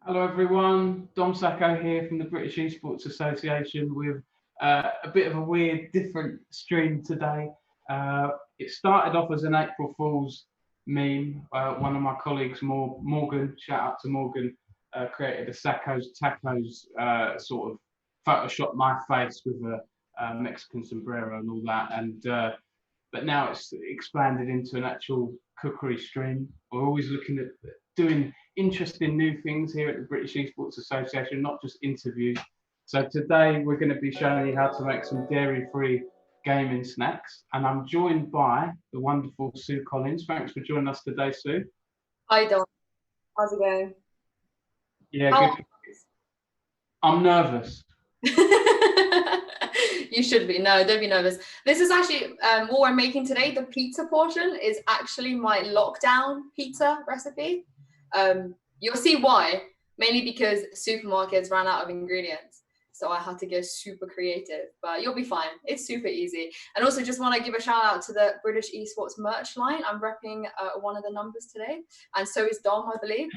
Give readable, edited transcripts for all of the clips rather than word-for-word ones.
Hello everyone, Dom Sacco here from the British Esports Association with a bit of a weird, different stream today. It started off as an April Fool's meme. One of my colleagues, Morgan, shout out to Morgan, created a Sacco's Tacos sort of Photoshop my face with a Mexican sombrero and all that. But now it's expanded into an actual cookery stream. We're always looking at doing interesting new things here at the British Esports Association, not just interviews. So today we're going to be showing you how to make some dairy-free gaming snacks. And I'm joined by the wonderful Sue Collins. Thanks for joining us today, Sue. Hi, Dom. How's it going? Yeah, good. I'm nervous. You should be. No, don't be nervous. This is actually what we're making today. The pizza portion is actually my lockdown pizza recipe. You'll see why, mainly because supermarkets ran out of ingredients. So I had to get super creative, but you'll be fine. It's super easy. And also just want to give a shout out to the British Esports merch line. I'm repping one of the numbers today. And so is Dom, I believe.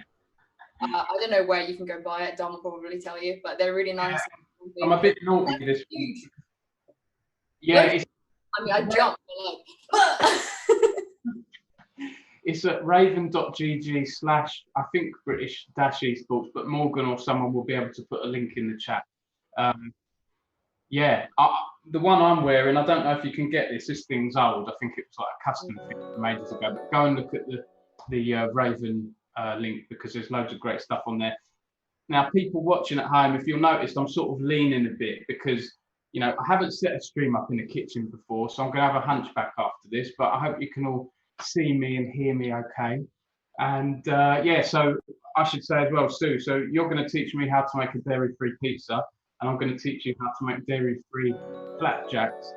I don't know where you can go buy it. Dom will probably tell you, but they're really nice. Yeah, I'm a bit naughty this week. Yeah. I jumped. It's at raven.gg/ I think British Esports, but Morgan or someone will be able to put a link in the chat. The one I'm wearing, I don't know if you can get this. This thing's old. I think it was like a custom thing from ages ago. But go and look at the Raven link because there's loads of great stuff on there. Now, people watching at home, if you'll notice, I'm sort of leaning a bit because, you know, I haven't set a stream up in the kitchen before, so I'm going to have a hunchback after this, but I hope you can all see me and hear me okay. And so I should say as well, Sue, so you're going to teach me how to make a dairy-free pizza, and I'm going to teach you how to make dairy-free flapjacks.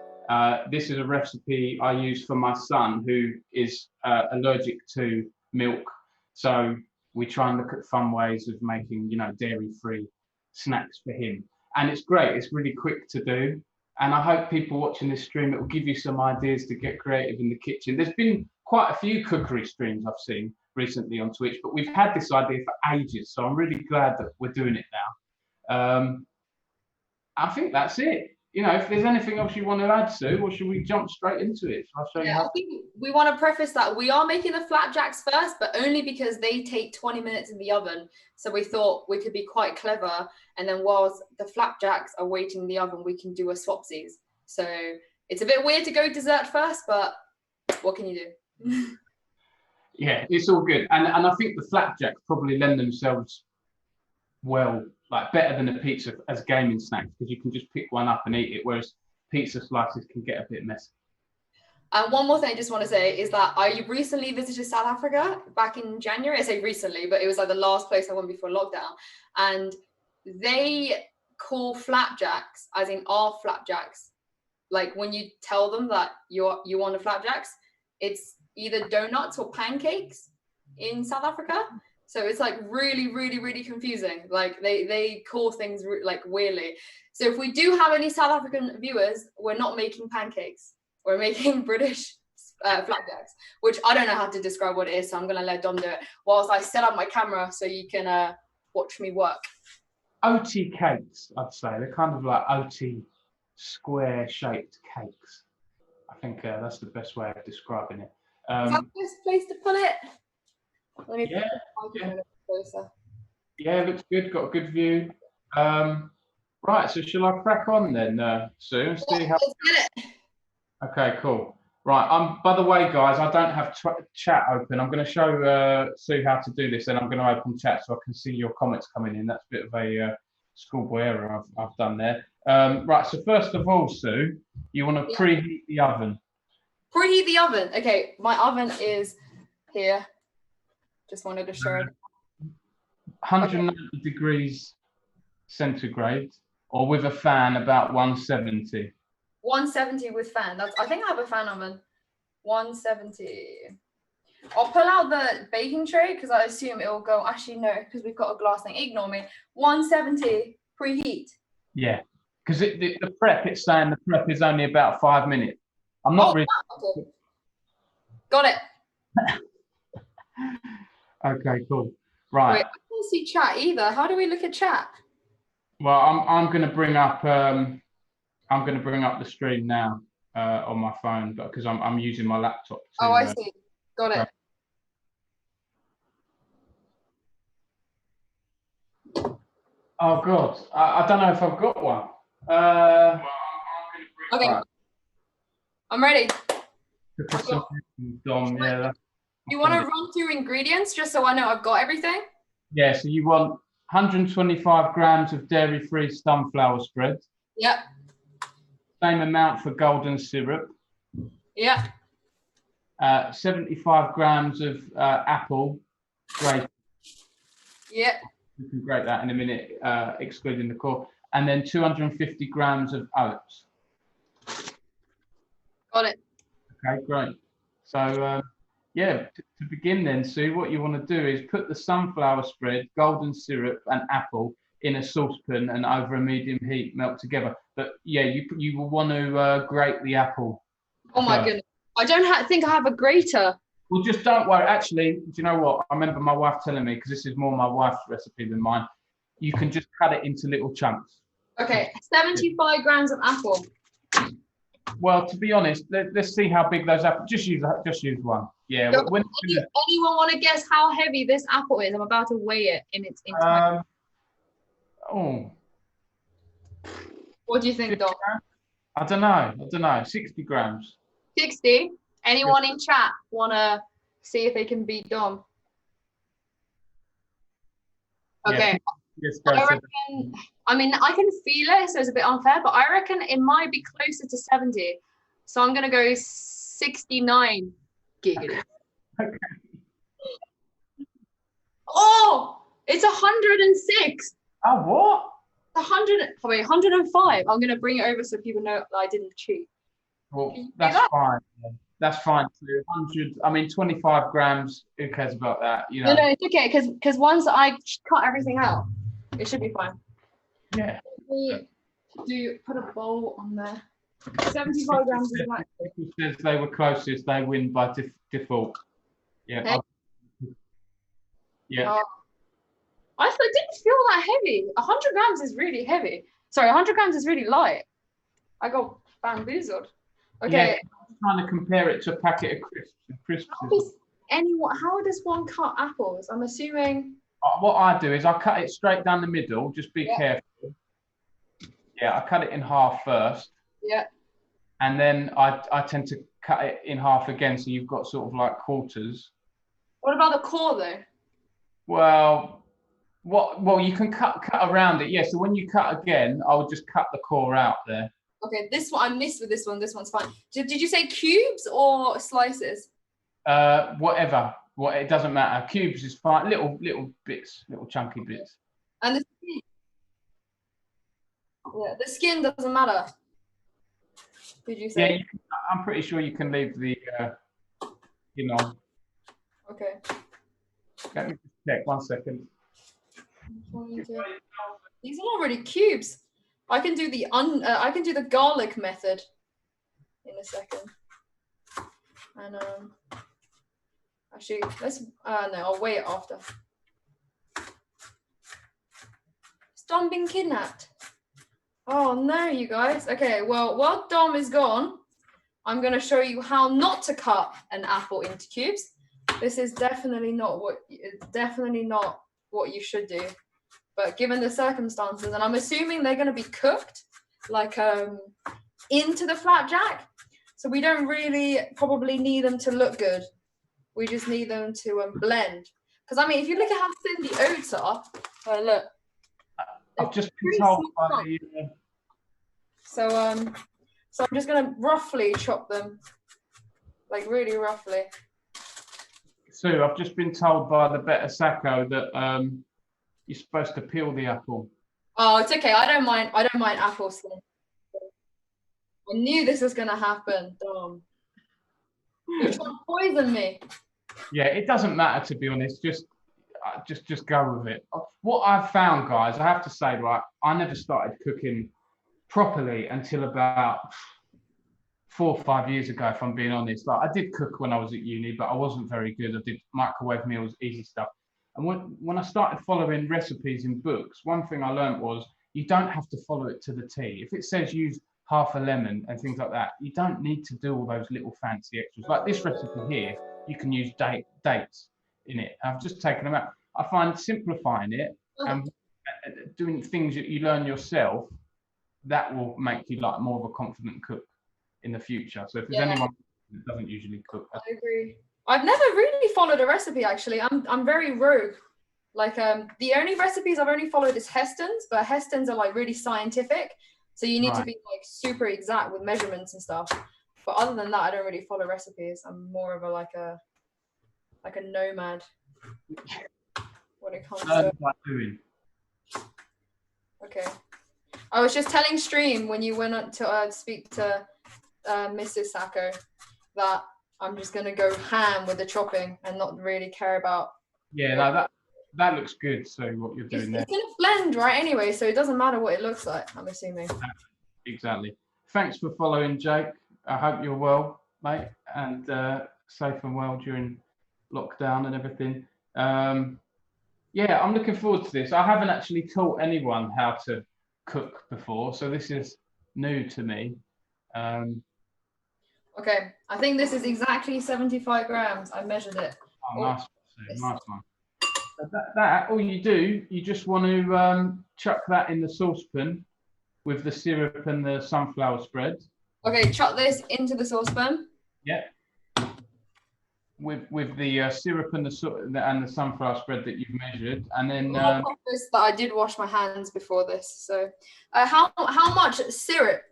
This is a recipe I use for my son who is allergic to milk. So we try and look at fun ways of making, you know, dairy-free snacks for him. And it's great. It's really quick to do. And I hope people watching this stream, it will give you some ideas to get creative in the kitchen. There's been quite a few cookery streams I've seen recently on Twitch, but we've had this idea for ages. So I'm really glad that we're doing it now. I think that's it. You know, if there's anything else you want to add, Sue, or should we jump straight into it? I'll show you how. I think we want to preface that we are making the flapjacks first, but only because they take 20 minutes in the oven. So we thought we could be quite clever. And then whilst the flapjacks are waiting in the oven, we can do a swapsies. So it's a bit weird to go dessert first, but what can you do? Yeah, it's all good. And I think the flapjacks probably lend themselves well, like better than a pizza as gaming snacks, because you can just pick one up and eat it, whereas pizza slices can get a bit messy. And one more thing I just want to say is that I recently visited South Africa back in January. I say recently, but it was like the last place I went before lockdown. And they call flapjacks, as in our flapjacks, like when you tell them that you want the flapjacks, it's either donuts or pancakes in South Africa. So it's like really, really, really confusing. Like they call things like weirdly. So if we do have any South African viewers, we're not making pancakes. We're making British flapjacks, which I don't know how to describe what it is. So I'm going to let Dom do it whilst I set up my camera so you can watch me work. OT cakes, I'd say. They're kind of like OT square-shaped cakes. I think that's the best way of describing it. Is that the best place to put it? Let me put it closer. Yeah, it looks good. Got a good view. Right, so shall I crack on then, Sue, and see how... Let's get it. Okay, cool. Right, by the way, guys, I don't have chat open. I'm going to show Sue how to do this, and I'm going to open chat so I can see your comments coming in. That's a bit of a schoolboy error I've done there. Right, so first of all, Sue, you want to preheat the oven. Preheat the oven. Okay, my oven is here. Just wanted to show it. 190 degrees centigrade, or with a fan about 170. 170 with fan. I think I have a fan oven. 170. I'll pull out the baking tray because I assume it will go. Actually, no, because we've got a glass thing. Ignore me. 170 preheat. Yeah, because the prep, it's saying the prep is only about 5 minutes. I'm not really. Okay. Got it. Okay, cool. Right. Wait, can't see chat either. How do we look at chat? Well, I'm going to bring up the stream now on my phone, because I'm using my laptop. Oh, I see. Got it. Oh God, I don't know if I've got one. Okay, I'm ready. Dom, yeah. You want to run through ingredients just so I know I've got everything? Yeah, so you want 125 grams of dairy-free sunflower spread. Yep. Same amount for golden syrup. Yep. 75 grams of apple grated. Yep. We can grate that in a minute, excluding the core. And then 250 grams of oats. Got it. Okay, great. So, yeah, to begin then, Sue, what you want to do is put the sunflower spread, golden syrup, and apple in a saucepan and over a medium heat melt together. But yeah, you will want to grate the apple. Oh my goodness. I don't think I have a grater. Well, just don't worry. Actually, do you know what? I remember my wife telling me, because this is more my wife's recipe than mine, you can just cut it into little chunks. Okay, 75 grams of apple. Well, to be honest, let's see how big those apples. Just use one. Yeah. Anyone want to guess how heavy this apple is? I'm about to weigh it in its entirety. What do you think, Dom? I don't know. 60 grams. 60. Anyone in chat want to see if they can beat Dom? Okay. Yes, I reckon, I mean, I can feel it, so it's a bit unfair, but I reckon it might be closer to 70. So I'm going to go 69 giggity. Okay. Oh, it's 106. Oh, what? 105. I'm going to bring it over so people know that I didn't cheat. Well, that's fine. That's fine. 100. I mean, 25 grams. Who cares about that? You know. No, it's okay because once I cut everything out, it should be fine. Yeah. Put a bowl on there. 75 grams is like. Who says they were closest? They win by default. Yeah. Okay. Yeah. I didn't feel that heavy. 100 grams is really heavy. Sorry, 100 grams is really light. I got bamboozled. Okay. Yeah, I'm trying to compare it to a packet of crisps. How does one cut apples? I'm assuming. What I do is I cut it straight down the middle. Just be careful. Yeah, I cut it in half first. Yeah. And then I tend to cut it in half again, so you've got sort of like quarters. What about the core though? Well, you can cut around it. Yeah. So when you cut again, I would just cut the core out there. Okay, this one I missed with this one. This one's fine. Did you say cubes or slices? Whatever. It doesn't matter. Cubes is fine. Little bits, little chunky bits. And the skin. Yeah, the skin doesn't matter. Did you say? Yeah, I'm pretty sure you can leave the, Okay. Let me just check 1 second. These are already cubes. I can do the garlic method in a second. And actually, no, I'll wait after. Has Dom been kidnapped? Oh no, you guys. Okay, well, while Dom is gone, I'm going to show you how not to cut an apple into cubes. This is definitely not what you should do. But given the circumstances, and I'm assuming they're going to be cooked like into the flapjack, so we don't really probably need them to look good. We just need them to blend. Because I mean, if you look at how thin the oats are, look. I've just been told by the. So I'm just going to roughly chop them, like really roughly. Sue, I've just been told by the better Sacco that you're supposed to peel the apple. Oh, it's okay. I don't mind apple skin. I knew this was gonna happen. Damn. You're trying to poison me. Yeah, it doesn't matter, to be honest. Just go with it. What I've found, guys, I have to say, right, I never started cooking properly until about 4 or 5 years ago, if I'm being honest. Like, I did cook when I was at uni, but I wasn't very good. I did microwave meals, easy stuff. And when I started following recipes in books, one thing I learned was you don't have to follow it to the T. If it says use half a lemon and things like that, you don't need to do all those little fancy extras. Like this recipe here, you can use dates in it. I've just taken them out. I find simplifying it and doing things that you learn yourself, that will make you like more of a confident cook in the future. So if there's anyone that doesn't usually cook, I agree. I've never really followed a recipe actually. I'm very rogue. Like the only recipes I've only followed is Heston's, but Heston's are like really scientific, so you need to be like super exact with measurements and stuff. But other than that, I don't really follow recipes. I'm more of a like a nomad when it comes to doing. Okay. I was just telling Stream when you went to speak to Mrs. Sacco that I'm just gonna go ham with the chopping and not really care about. Yeah, no, that looks good. So what you're doing there? It's gonna blend, right? Anyway, so it doesn't matter what it looks like. I'm assuming. Exactly. Thanks for following, Jake. I hope you're well, mate, and safe and well during lockdown and everything. Yeah, I'm looking forward to this. I haven't actually taught anyone how to cook before, so this is new to me. Okay, I think this is exactly 75 grams. I measured it. Oh, nice one. That all you do, you just want to chuck that in the saucepan with the syrup and the sunflower spread. Okay, chuck this into the saucepan. Yeah. With the syrup and the sunflower spread that you've measured, and then that I did wash my hands before this. So, how much syrup?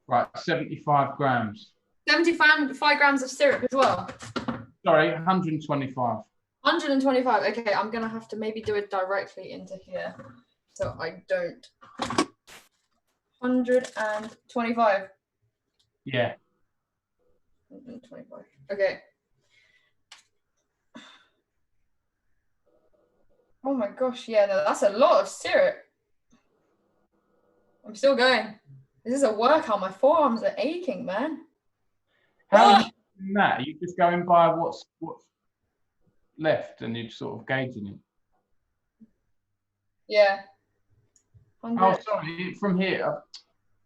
Right, 75 grams. 75 grams of syrup as well. Sorry, 125. 125. Okay, I'm gonna have to maybe do it directly into here, so I don't. 125. Yeah. 125. Okay. Oh my gosh, yeah, no, that's a lot of syrup. I'm still going. This is a workout. My forearms are aching, man. How are you doing that? Are you just going by what's left and you're sort of gauging it? Yeah. 100. Oh, sorry. From here,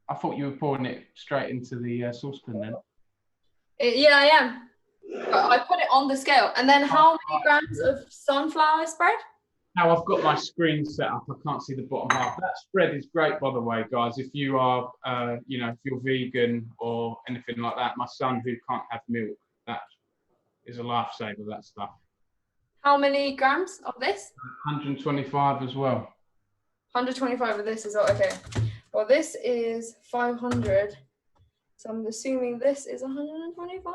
I thought you were pouring it straight into the saucepan then. Yeah, I am. But I put it on the scale. And then how many grams of sunflower spread? Now I've got my screen set up. I can't see the bottom half. That spread is great, by the way, guys. If you are, if you're vegan or anything like that, my son who can't have milk, that is a lifesaver, that stuff. How many grams of this? 125 as well. 125 of this as well. Okay. Well, this is 500. So I'm assuming this is 125?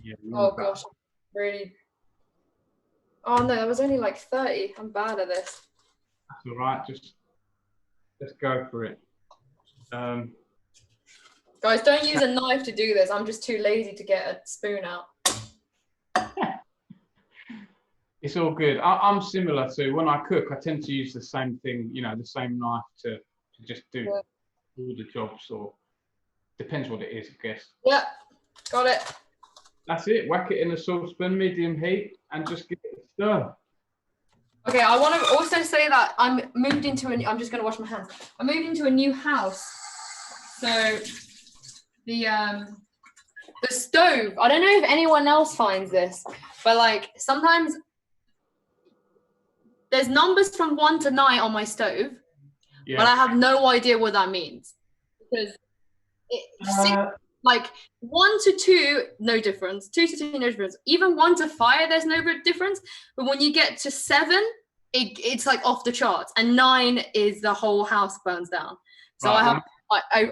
Yeah. Oh, gosh. Really? Oh, no, that was only like 30. I'm bad at this. That's all right. Just let's go for it. Guys, don't use a knife to do this. I'm just too lazy to get a spoon out. It's all good. I'm similar to when I cook, I tend to use the same thing, the same knife to just do all the jobs, or depends what it is, I guess. Yeah, got it. That's it. Whack it in a saucepan, medium heat, and just give it a stir. Okay, I want to also say that I'm just going to wash my hands. I moved into a new house. So the stove, I don't know if anyone else finds this, but like sometimes there's numbers from 1 to 9 on my stove, but I have no idea what that means. Because like 1 to 2, no difference. 2 to 3, no difference. Even 1 to 5, there's no difference. But when you get to 7, it's like off the charts. And 9 is the whole house burns down. So I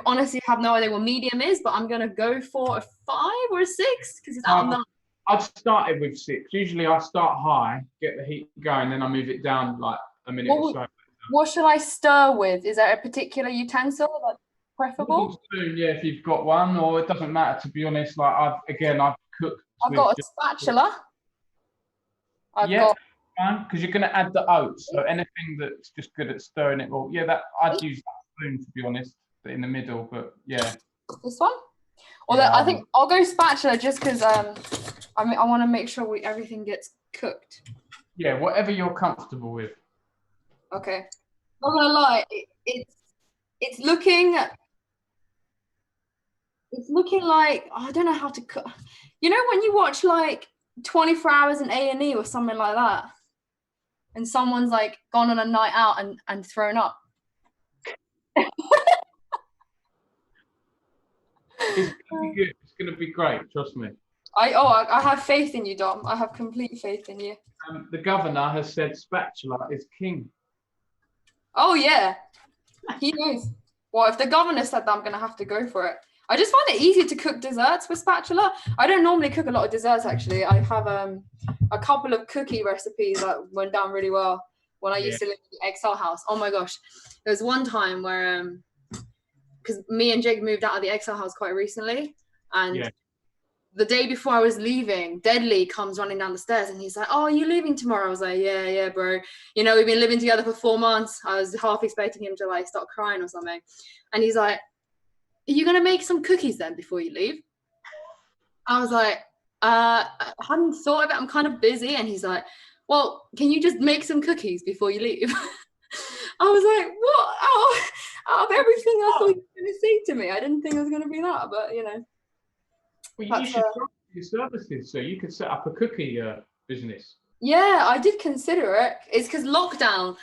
honestly have no idea what medium is, but I'm gonna go for a 5 or a 6 because it's out of 9. I've started with 6. Usually I start high, get the heat going, then I move it down like a minute or so. What should I stir with? Is there a particular utensil that's preferable? Spoon, yeah, if you've got one, or it doesn't matter, to be honest. Like I've cooked. I've got a spatula. Because you're going to add the oats, so anything that's just good at stirring it. Well, yeah, I'd use that spoon, to be honest, in the middle. But yeah, this one. Although I think I'll go spatula just because I want to make sure everything gets cooked. Yeah, whatever you're comfortable with. Okay. Not gonna lie, it's looking like I don't know how to cook. You know when you watch like 24 Hours in A&E or something like that, and someone's like gone on a night out and thrown up. It's gonna be good. It's gonna be great. Trust me. I have faith in you, Dom. I have complete faith in you. The governor has said spatula is king. Oh yeah, he knows. Well, if the governor said that, I'm gonna have to go for it. I just find it easy to cook desserts with spatula. I don't normally cook a lot of desserts actually. I have a couple of cookie recipes that went down really well when I used to live in the Excel house. Oh my gosh, there was one time where because me and Jake moved out of the Excel house quite recently, and the day before I was leaving, Deadly comes running down the stairs and he's like, "Oh, are you leaving tomorrow?" I was like, yeah, bro. You know, we've been living together for 4 months. I was half expecting him to like start crying or something. And he's like, "Are you gonna make some cookies then before you leave?" I was like, I hadn't thought of it. I'm kind of busy. And he's like, "Well, can you just make some cookies before you leave?" I was like, what? Out of everything I thought you were gonna say to me, I didn't think it was gonna be that, but you know. Well, you should try your services, so you could set up a cookie business. Yeah, I did consider it. It's because lockdown.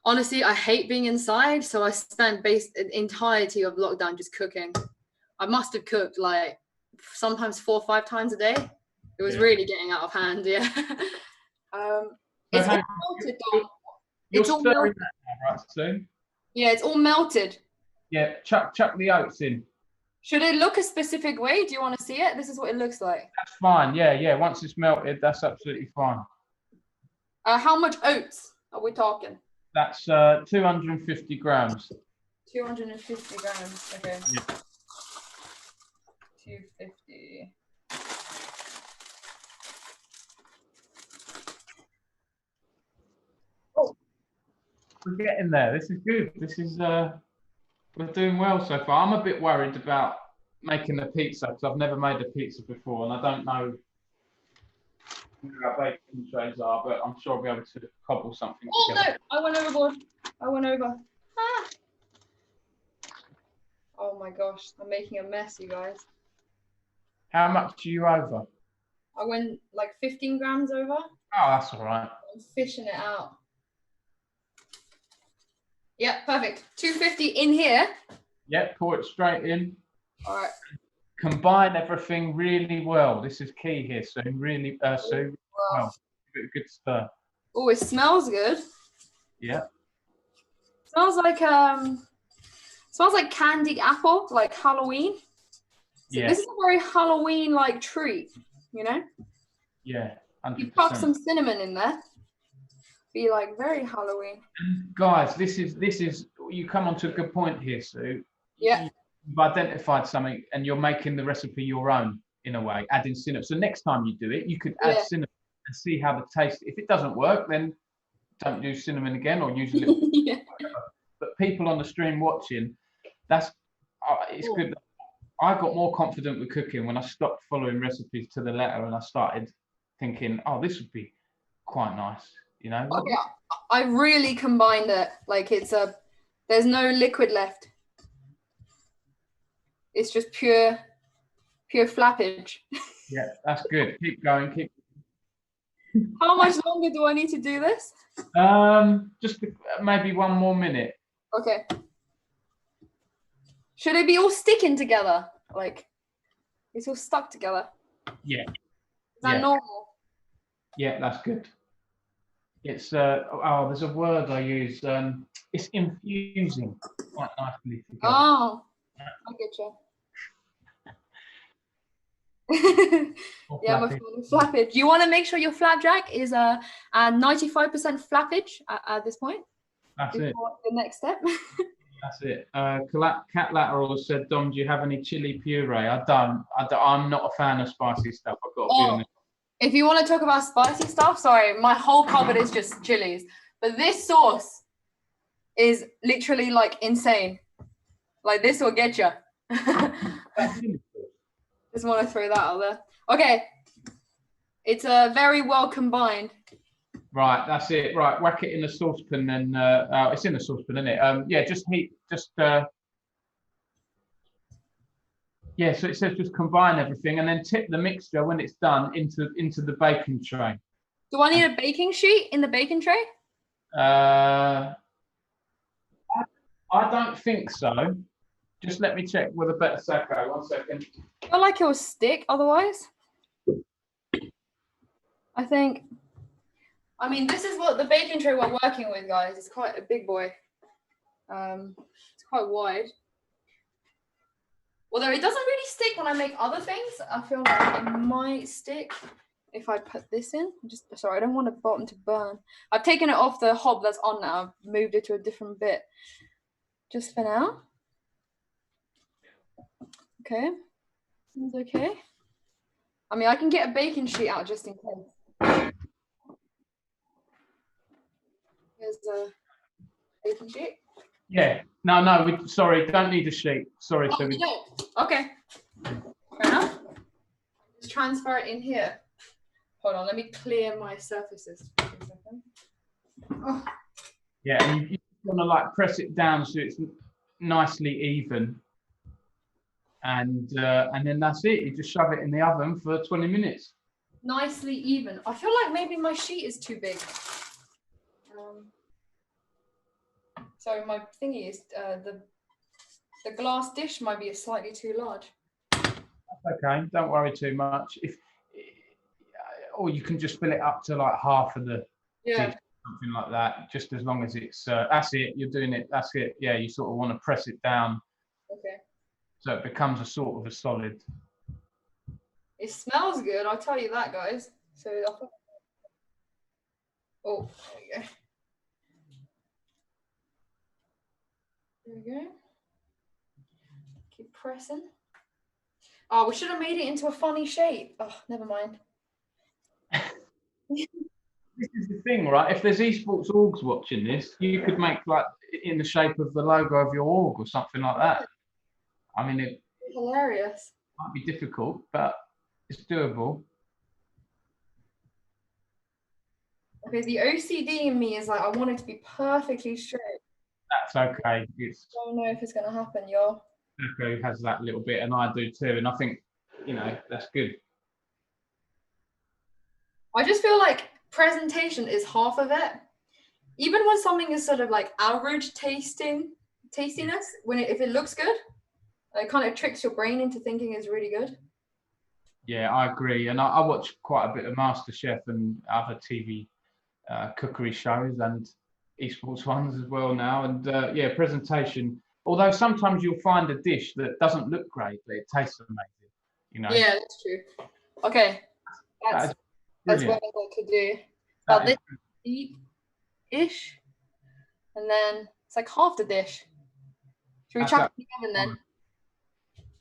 Honestly, I hate being inside, so I spent the entirety of lockdown just cooking. I must have cooked like sometimes 4 or 5 times a day. It was really getting out of hand. Yeah. It's all melted, Dom. It's all melted. That now, right, soon. Yeah, it's all melted. Yeah, chuck the oats in. Should it look a specific way? Do you want to see it? This is what it looks like. That's fine. Yeah. Once it's melted, that's absolutely fine. How much oats are we talking? That's 250 grams. 250 grams. Okay. Yeah. 250. Oh, we're getting there. This is good. This is we're doing well so far. I'm a bit worried about making the pizza because I've never made a pizza before and I don't know how baking trays are, but I'm sure I'll be able to cobble something together. No, I went overboard. I went over. Ah. Oh my gosh, I'm making a mess, you guys. How much are you over? I went like 15 grams over. Oh, that's all right. I'm fishing it out. Yeah, perfect. 250 in here. Yeah, pour it straight in. All right. Combine everything really well. This is key here. So really, well. Give it a good stir. Oh, it smells good. Yeah. Smells like candied apple, like Halloween. So this is a very Halloween-like treat, you know? Yeah, 100%. You pop some cinnamon in there. Be like very Halloween. Guys, this is you come onto a good point here, Sue. Yeah. You've identified something and you're making the recipe your own in a way, adding cinnamon. So next time you do it, you could add cinnamon and see how the taste. If it doesn't work, then don't use cinnamon again or use a little. But people on the stream watching, it's good. I got more confident with cooking when I stopped following recipes to the letter and I started thinking, oh, this would be quite nice, you know? Okay, I really combined it. Like there's no liquid left. It's just pure flappage. Yeah, that's good. Keep going. How much longer do I need to do this? Just maybe 1 more minute. Okay. Should it be all sticking together? Like, it's all stuck together? Yeah. Is that normal? Yeah, that's good. It's there's a word I use. It's infusing quite nicely together. Oh, I get you. Yeah, my flappage. You want to make sure your flapjack is a 95% flappage at this point. That's it. The next step. That's it. Cat Lateral said, Dom, do you have any chili puree? I don't. I'm not a fan of spicy stuff. I've got to be honest. If you want to talk about spicy stuff, sorry, my whole cupboard is just chilies. But this sauce is literally like insane. Like this will get you. Just want to throw that out there. Okay. It's very well combined. Right, that's it. Right, whack it in the saucepan, and it's in the saucepan, isn't it? Yeah, just heat, yeah. So it says just combine everything, and then tip the mixture when it's done into the baking tray. Do I need a baking sheet in the baking tray? I don't think so. Just let me check with a better Sacco. 1 second. I feel like it will stick otherwise. I mean, this is what the baking tray we're working with, guys. It's quite a big boy. It's quite wide. Although it doesn't really stick when I make other things, I feel like it might stick if I put this in. Sorry, I don't want the bottom to burn. I've taken it off the hob that's on now. I've moved it to a different bit. Just for now. Okay. Seems okay. I mean, I can get a baking sheet out just in case. Here's a baking sheet. Yeah. No. Sorry, don't need a sheet. Sorry. Oh, you don't? Okay. Fair enough. Just transfer it in here. Hold on, let me clear my surfaces. Oh. Yeah, and you want to like press it down so it's nicely even, and then that's it. You just shove it in the oven for 20 minutes. Nicely even. I feel like maybe my sheet is too big. So my thingy is the glass dish might be slightly too large. That's okay. Don't worry too much. Or you can just fill it up to like half of the dish, something like that. Just as long as it's that's it. You're doing it. That's it. Yeah, you sort of want to press it down. Okay. So it becomes a sort of a solid. It smells good. I'll tell you that, guys. So. Oh, there we go. There we go. Keep pressing. Oh, we should have made it into a funny shape. Oh, never mind. This is the thing, right? If there's esports orgs watching this, you could make like in the shape of the logo of your org or something like that. I mean, it's hilarious. Might be difficult, but it's doable. Okay, the OCD in me is like, I want it to be perfectly straight. That's okay. I don't know if it's going to happen, y'all. Sacco has that little bit, and I do too. And I think, that's good. I just feel like presentation is half of it. Even when something is sort of like average tastiness, if it looks good, it kind of tricks your brain into thinking it's really good. Yeah, I agree. And I watch quite a bit of MasterChef and other TV cookery shows and esports ones as well now. And yeah, presentation. Although sometimes you'll find a dish that doesn't look great, but it tastes amazing. Yeah, that's true. Okay, that's what I could do. About this deep-ish, and then it's like half the dish. Should we chuck it in the oven then?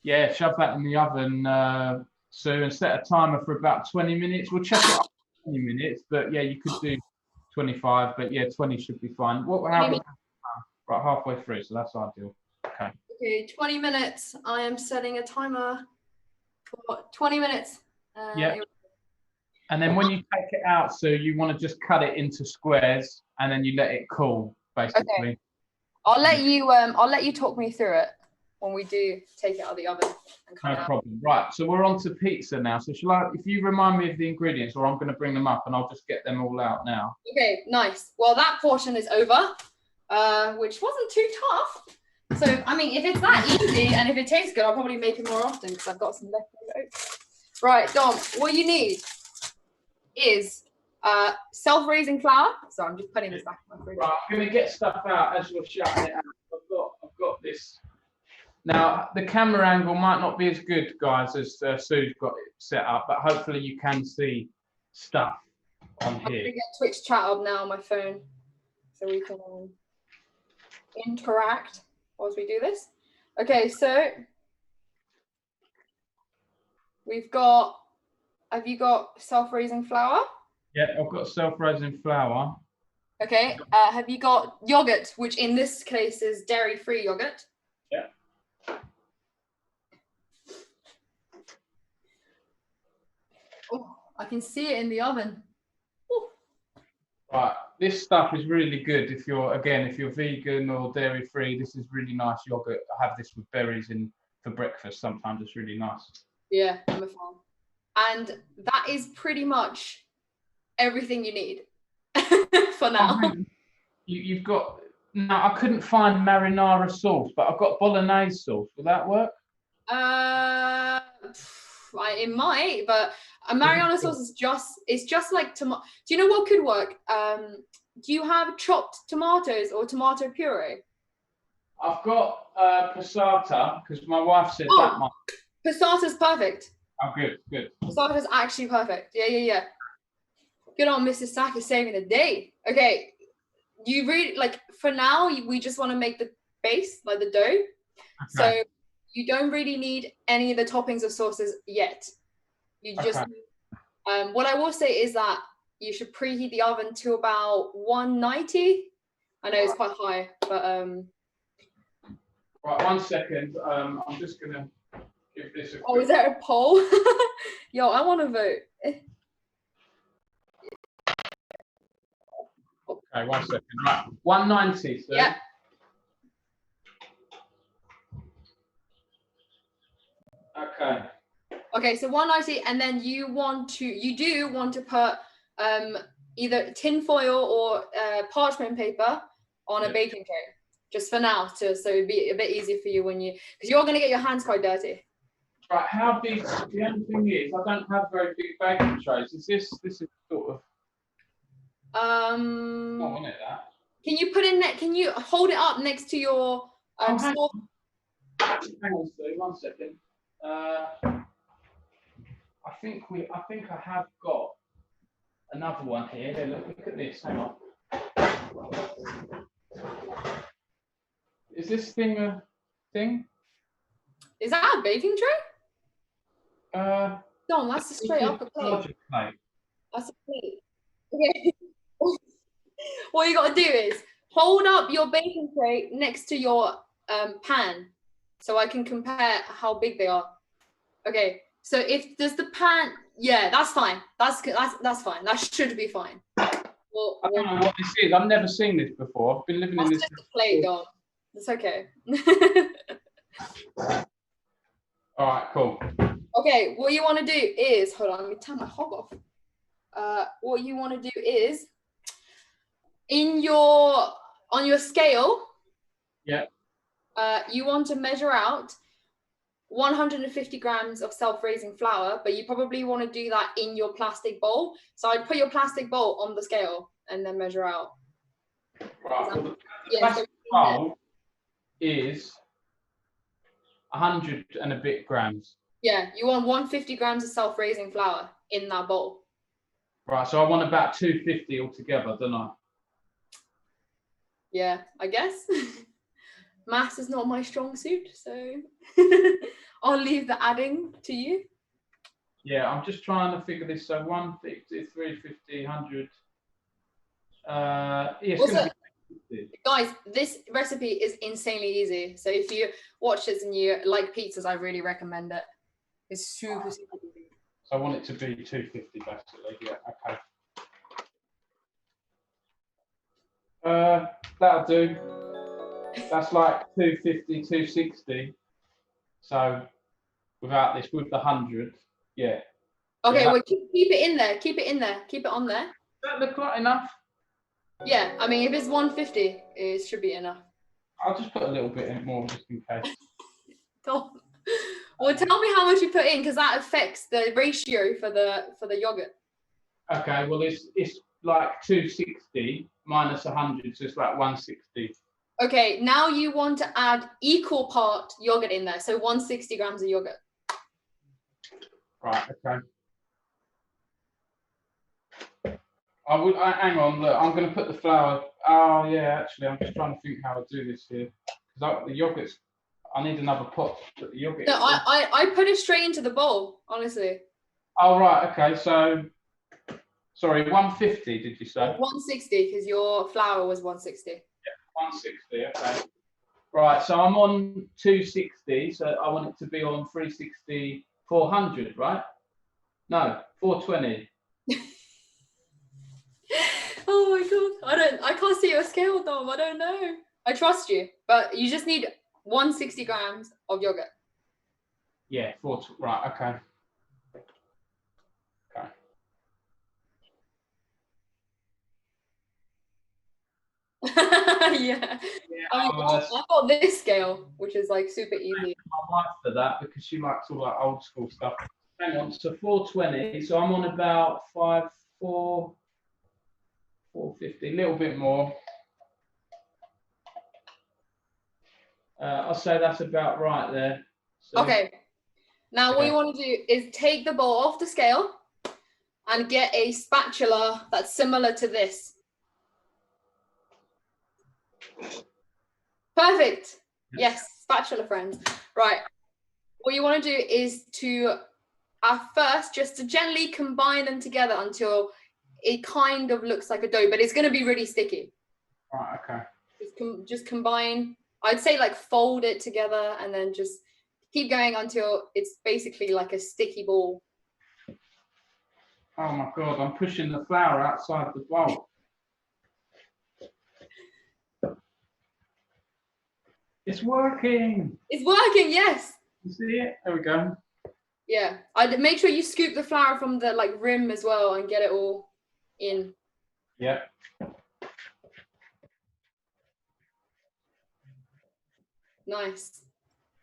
Yeah, shove that in the oven, Sue, and set a timer for about 20 minutes. We'll check it up 20 minutes, but yeah, you could do 25, but yeah, 20 should be fine. Right, halfway through, so that's ideal. Okay, 20 minutes. I am setting a timer for 20 minutes. Yeah. And then when you take it out, so you want to just cut it into squares, and then you let it cool, basically. Okay. I'll let you talk me through it when we do take it out of the oven. No problem. Right, so we're on to pizza now. So if you remind me of the ingredients, or I'm going to bring them up, and I'll just get them all out now. Okay, nice. Well, that portion is over, which wasn't too tough. So, I mean, if it's that easy and if it tastes good, I'll probably make it more often because I've got some leftover oats. Right, Dom, what you need is self-raising flour. So I'm just putting this back in my fridge. Right, I'm going to get stuff out as you're shutting it out. I've got this. Now, the camera angle might not be as good, guys, as Sue's got it set up, but hopefully you can see stuff on here. I'm going to get Twitch chat up now on my phone so we can interact as we do this. Okay, so we've got, have you got self-raising flour? Yeah, I've got self-raising flour. Okay, have you got yogurt, which in this case is dairy-free yogurt? Yeah. Oh, I can see it in the oven. Ooh. Right, this stuff is really good if you're vegan or dairy free. This is really nice yogurt. I have this with berries in for breakfast. Sometimes it's really nice. Yeah, I'm a fan. And that is pretty much everything you need for now. You've got now. I couldn't find marinara sauce, but I've got bolognese sauce. Will that work? It might, but a marinara sauce is just like tomato. Do you know what could work? Do you have chopped tomatoes or tomato puree? I've got passata because my wife said that much. Passata's perfect. Oh, good. Passata's actually perfect. Yeah. Good on Mrs. Sacco saving the day. Okay, you really for now. We just want to make the base, like the dough. Okay. So you don't really need any of the toppings or sauces yet. You just what I will say is that you should preheat the oven to about 190. I know it's quite high, but Right, 1 second. I'm just gonna give this a quick... is there a poll? Yo, I want to vote. Okay, 1 second. Right, 190. So. Yeah. Okay, so 190, and then you do want to put either tin foil or parchment paper on a baking tray, just for now, so it'd be a bit easier for you because you're going to get your hands quite dirty. Right, how big? The only thing is, I don't have very big baking trays. This is sort of. I want it that. Can you put in that? Can you hold it up next to your hang on, Steve, 1 second. I think I have got another one here. Look at this. Hang on. Is this thing a thing? Is that a baking tray? No, that's a straight up a plate. That's a plate. Okay. What you got to do is hold up your baking tray next to your pan, so I can compare how big they are. Okay. So does the pan? Yeah, that's fine. That's fine. That should be fine. I don't know what this is. I've never seen this before. I've been living in this. That's just a plate, Dom. It's okay. All right, cool. Okay, what you want to do is hold on. Let me turn my hog off. What you want to do is on your scale. Yeah. You want to measure out 150 grams of self-raising flour, but you probably want to do that in your plastic bowl. So I'd put your plastic bowl on the scale and then measure out. Right. Well, the plastic bowl is 100 and a bit grams. Yeah, you want 150 grams of self-raising flour in that bowl. Right, so I want about 250 altogether, don't I? Yeah, I guess. Maths is not my strong suit, so I'll leave the adding to you. Yeah, I'm just trying to figure this. So 150, 350, 100. Yeah, it's also, guys, this recipe is insanely easy. So if you watch this and you like pizzas, I really recommend it. It's super easy. So I want it to be 250 basically. Yeah, okay. That'll do. That's like 250, 260. So without this, with the 100, yeah. Okay, well keep it in there. Keep it in there. Keep it on there. Does that look like enough? Yeah, I mean, if it's 150, it should be enough. I'll just put a little bit in more just in case. Well, tell me how much you put in, because that affects the ratio for the yogurt. Okay, well it's like 260 minus 100, so it's like 160. Okay, now you want to add equal part yogurt in there, so 160 grams of yogurt. Right, okay. Hang on, look, I'm going to put the flour. Oh, yeah, actually, I'm just trying to think how to do this here. Because the yogurt's, I need another pot to put the yogurt in. I put it straight into the bowl, honestly. Oh, right, okay, so, sorry, 150, did you say? 160, because your flour was 160. Yeah, 160, okay. Right, so I'm on 260, so I want it to be on 360, 400, right? No, 420. Oh Oh my god. I can't see your scale, Dom. I don't know. I trust you, but you just need 160 grams of yogurt. Yeah, right, okay. Okay. Yeah. Yeah, I mean, I've got this scale, which is like super easy. my wife for that because she likes all that old school stuff. Hang on, so 420. So I'm on about 450, a little bit more. I'll say that's about right there. So, Okay. Now what you want to do is take the bowl off the scale and get a spatula that's similar to this. Perfect. Yes, spatula friends. Right. What you want to do is to first just to gently combine them together until it kind of looks like a dough, but it's going to be really sticky. Right, okay. Just combine. I'd say like fold it together and then just keep going until it's basically like a sticky ball. Oh my god, I'm pushing the flour outside the bowl. It's working. It's working, yes. You see it? There we go. Yeah, I'd make sure you scoop the flour from the like rim as well and get it all in. Yeah. Nice.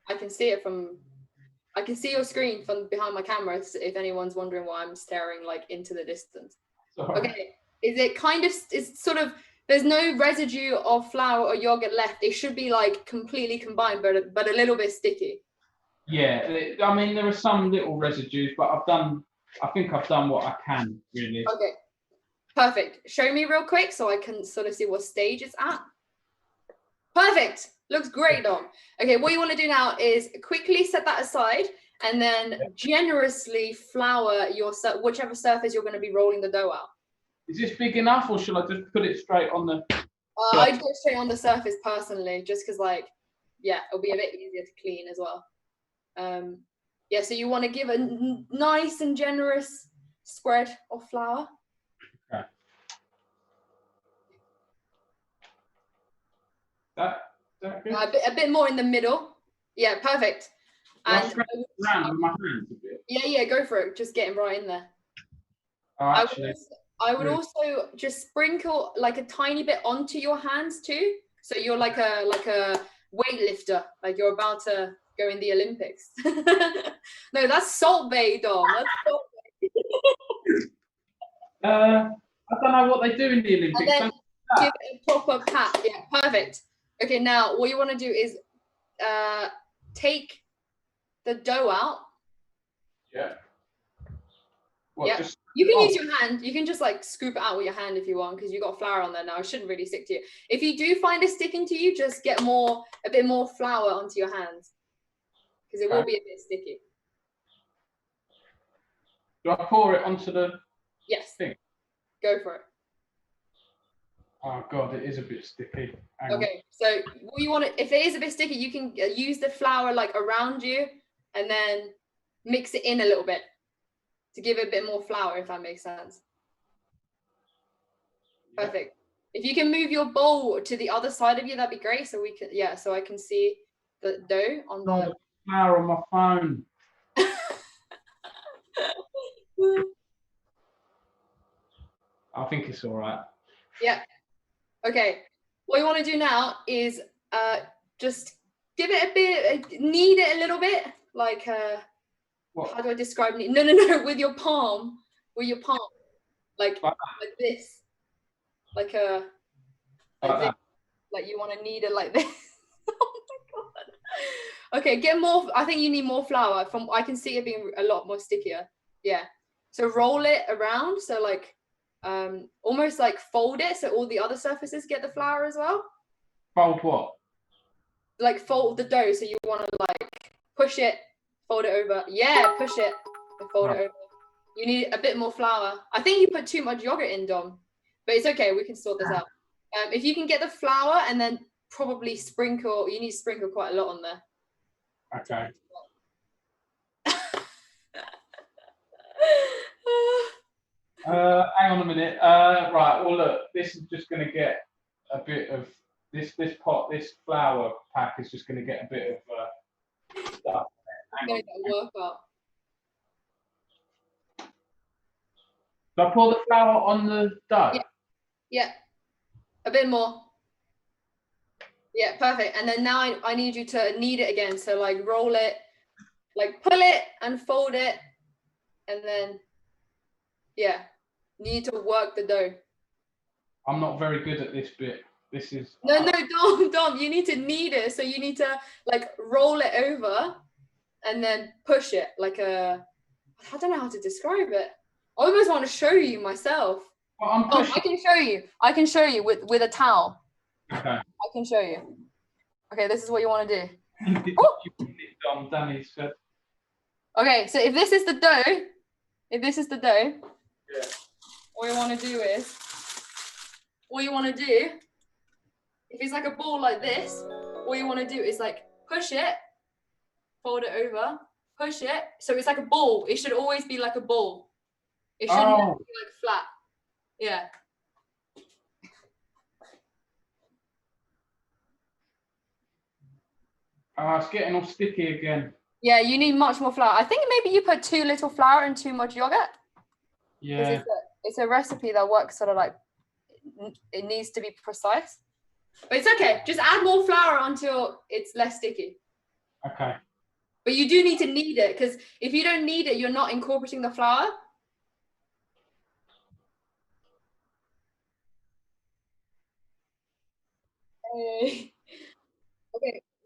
I can see your screen from behind my camera if anyone's wondering why I'm staring like into the distance. Sorry. Okay, it's sort of, there's no residue of flour or yogurt left. It should be like completely combined, but a little bit sticky. Yeah, I mean, there are some little residues, but I think I've done what I can, really. Okay, perfect. Show me real quick so I can sort of see what stage it's at. Perfect. Looks great, Dom. Okay, what you want to do now is quickly set that aside and then generously flour your whichever surface you're going to be rolling the dough out. Is this big enough, or should I just put it straight on the... I'd go straight on the surface personally, just because like, yeah, it'll be a bit easier to clean as well. Yeah, so you want to give a nice and generous spread of flour. Okay. That good? A bit more in the middle. Yeah, perfect. And around with my hands a bit. Yeah, go for it. Just getting right in there. Oh, actually, I would also just sprinkle like a tiny bit onto your hands too. So you're like a weightlifter, like you're about to go in the Olympics. No, that's Salt Bay, Dom. That's Salt Bay. I don't know what they do in the Olympics. And then give it a proper pat. Yeah, perfect. Okay, now what you want to do is take the dough out. Yeah. What, yeah. You can use your hand. You can just like scoop it out with your hand if you want, because you got flour on there now. It shouldn't really stick to you. If you do find it sticking to you, just get a bit more flour onto your hands, because it will be a bit sticky. Do I pour it onto the thing? Go for it. Oh god, it is a bit sticky. Okay, so what you want to, if it is a bit sticky, you can use the flour like around you and then mix it in a little bit to give it a bit more flour, if that makes sense. Perfect. If you can move your bowl to the other side of you, that'd be great. So we can, so I can see the dough on the flour on my phone. I think it's all right. Yeah. Okay. What you want to do now is just give it a bit, knead it a little bit, like how do I describe knead? No, with your palm, like this, like like you want to knead it like this. Oh my god. Okay, get more. I think you need more flour. I can see it being a lot more stickier. Yeah. So roll it around. So like almost like fold it so all the other surfaces get the flour as well. Fold what? Like fold the dough. So you want to like push it, fold it over. Yeah, push it and fold it over. You need a bit more flour. I think you put too much yogurt in, Dom, but it's okay. We can sort this out. If you can get the flour and then probably sprinkle, you need to sprinkle quite a lot on there. Okay. Hang on a minute. Right. Well, look. This is just going to get a bit of this flour pack is just going to get a bit of stuff. Hang on. Workout. Do I pour the flour on the dough? Yeah. A bit more. Yeah, perfect. And then now I need you to knead it again. So like roll it, like pull it and fold it, and then you need to work the dough. I'm not very good at this bit. This is no, Dom. You need to knead it. So you need to like roll it over, and then push it like a. I don't know how to describe it. I almost want to show you myself. Well, I can show you. I can show you with a towel. Okay. I can show you. Okay, this is what you want to do. Danny said. Okay, so if this is the dough, what you want to do is, if it's like a ball like this, what you want to do is like push it, fold it over, push it. So it's like a ball. It should always be like a ball. It shouldn't be like flat. Yeah. It's getting all sticky again. Yeah, you need much more flour. I think maybe you put too little flour and too much yogurt. Yeah. It's a recipe that works sort of like, it needs to be precise. But it's okay. Just add more flour until it's less sticky. Okay. But you do need to knead it, because if you don't knead it, you're not incorporating the flour. Okay,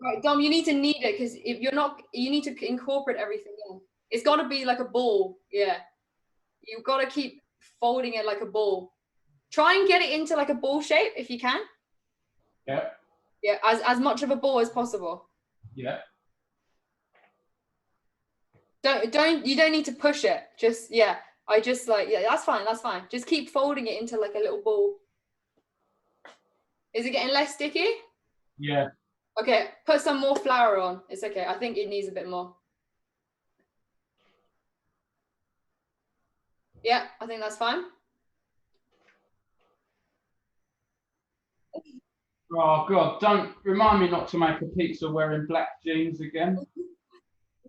right, Dom, you need to knead it, because if you're not, you need to incorporate everything in. It's got to be like a ball. Yeah. You've got to keep folding it like a ball. Try and get it into like a ball shape if you can. Yeah. Yeah, as much of a ball as possible. Yeah. You don't need to push it. Just that's fine. Just keep folding it into like a little ball. Is it getting less sticky? Yeah. Okay, put some more flour on. It's okay. I think it needs a bit more. Yeah, I think that's fine. Oh God! Don't remind me not to make a pizza wearing black jeans again.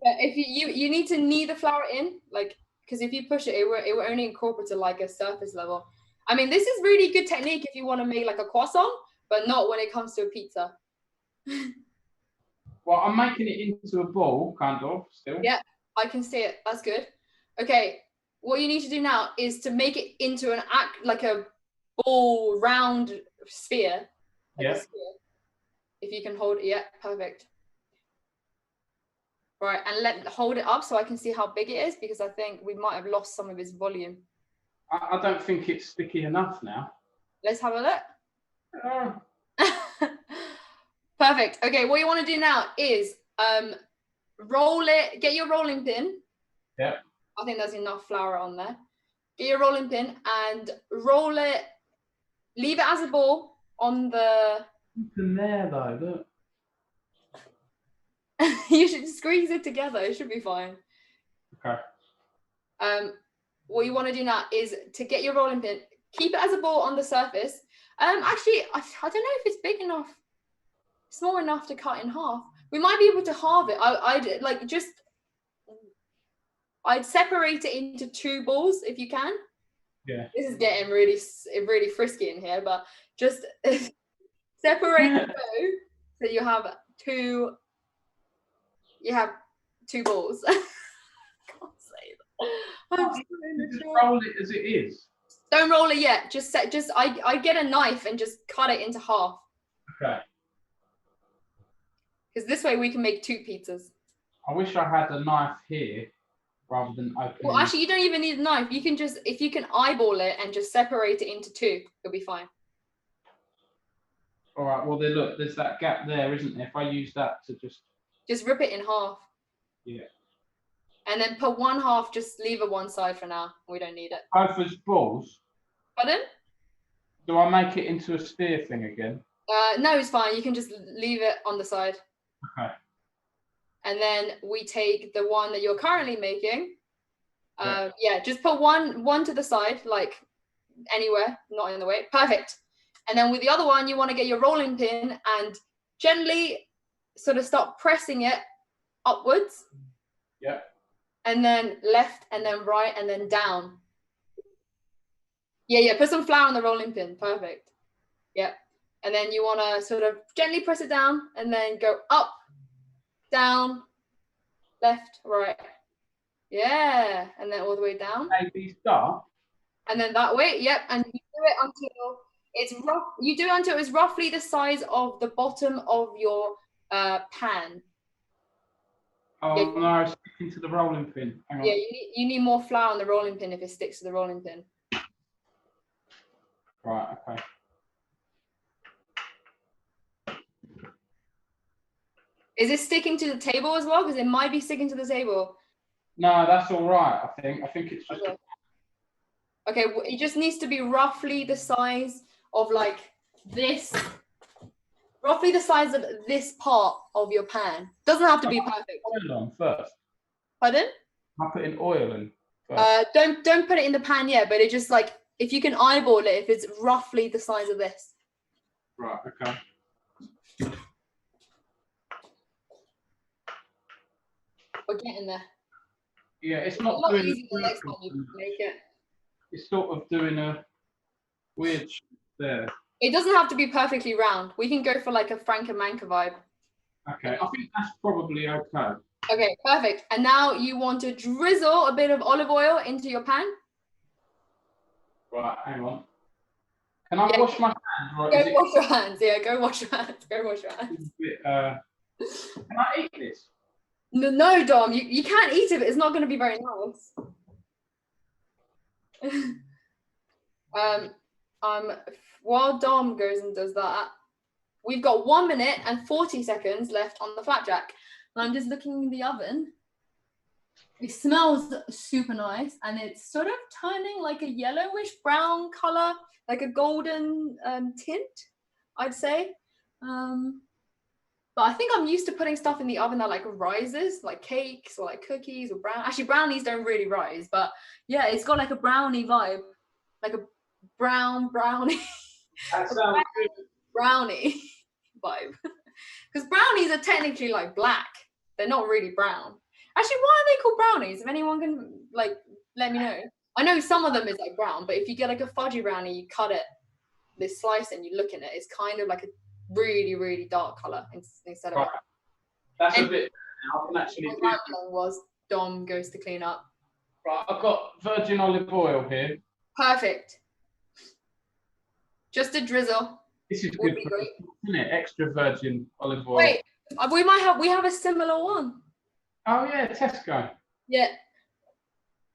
Yeah, if you need to knead the flour in, like, because if you push it, it will only incorporate to like a surface level. I mean, this is really good technique if you want to make like a croissant, but not when it comes to a pizza. Well, I'm making it into a ball, kind of, still. Yeah, I can see it. That's good. Okay, what you need to do now is to make it into an like a ball, round sphere. Like a sphere. If you can hold it, yeah, perfect. Right, and hold it up so I can see how big it is, because I think we might have lost some of its volume. I don't think it's sticky enough now. Let's have a look. Perfect. Okay, what you want to do now is roll it, get your rolling pin. Yeah. I think there's enough flour on there. Get your rolling pin and roll it, leave it as a ball on the... It's in there though, look. You should squeeze it together, it should be fine. Okay. What you want to do now is to get your rolling pin, keep it as a ball on the surface. Actually, I don't know if it's big enough, small enough to cut in half. We might be able to halve it. I'd separate it into two balls if you can. Yeah. This is getting really frisky in here, but just separate the dough so you have two balls. I can't say that. Just roll it as it is. Don't roll it yet. I get a knife and just cut it into half. Okay. Because this way we can make two pizzas. I wish I had a knife here rather than opening. Well, actually, you don't even need a knife. You can if you can eyeball it and just separate it into two, it'll be fine. All right. Well, look, there's that gap there, isn't there? If I use that to just rip it in half. Yeah. And then put one half, just leave it one side for now. We don't need it. Both as balls? Pardon? Do I make it into a spear thing again? No, it's fine. You can just leave it on the side. Okay. And then we take the one that you're currently making. Yeah, just put one to the side, like anywhere, not in the way. Perfect. And then with the other one, you want to get your rolling pin and gently sort of start pressing it upwards. Yeah. And then left, and then right, and then down. Yeah, put some flour on the rolling pin. Perfect. Yep. And then you want to sort of gently press it down and then go up, down, left, right. Yeah. And then all the way down. A-B start. And then that way, yep. And you do it until it's rough. You do it until it's roughly the size of the bottom of your pan. Oh no, sticking to the rolling pin. Hang on. Yeah, you need more flour on the rolling pin if it sticks to the rolling pin. Right, okay. Is it sticking to the table as well? Because it might be sticking to the table. No, that's all right, I think. I think it's just... Okay, well, it just needs to be roughly the size of like this. Roughly the size of this part of your pan. Doesn't have to be perfect. Oil on first. Pardon? I put in oil in first. Don't put it in the pan yet, but it just like, if you can eyeball it, if it's roughly the size of this. Right, okay. We're getting there. Yeah, it's not a lot doing easier the next time you make it. It's sort of doing a weird shape there. It doesn't have to be perfectly round. We can go for like a Frank and Manka vibe. Okay, I think that's probably okay. Okay, perfect. And now you want to drizzle a bit of olive oil into your pan. Right, hang on. Can I wash my hands? Or go wash your hands. Yeah, go wash your hands. Go wash your hands. Can I eat this? No, Dom, you can't eat it, but it's not going to be very nice. While Dom goes and does that, we've got 1 minute and 40 seconds left on the flapjack. And I'm just looking in the oven. It smells super nice, and it's sort of turning like a yellowish brown color, like a golden tint, I'd say. But I think I'm used to putting stuff in the oven that like rises, like cakes or like cookies or actually brownies don't really rise, but yeah, it's got like a brownie vibe, like a brownie. That sounds good. Brownie vibe. Because brownies are technically like black. They're not really brown. Actually, why are they called brownies? If anyone can like let me know. I know some of them is like brown, but if you get like a fudgy brownie, you cut it, this slice, and you look in it, it's kind of like a really, really dark color instead of. Right. That's a bit. I can actually. Was Dom goes to clean up. Right, I've got virgin olive oil here. Perfect. Just a drizzle. This is good, isn't it? Extra virgin olive oil. Wait, we have a similar one. Oh yeah, Tesco. Yeah.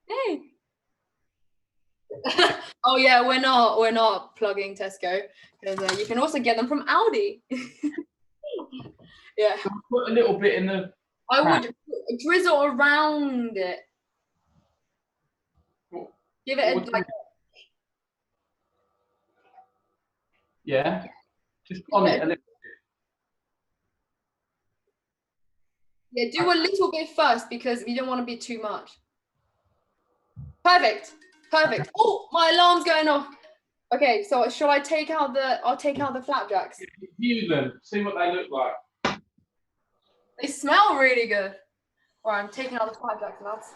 Hey. Oh yeah, we're not plugging Tesco because you can also get them from Aldi. Yeah. So put a little bit in the. I would drizzle around it. Give it like. Yeah. Just on it a little bit. Yeah, do a little bit first because you don't want to be too much. Perfect. Perfect. Oh, my alarm's going off. Okay, so shall I take out I'll take out the flapjacks. View them. See what they look like. They smell really good. All right, I'm taking out the flapjacks, lads.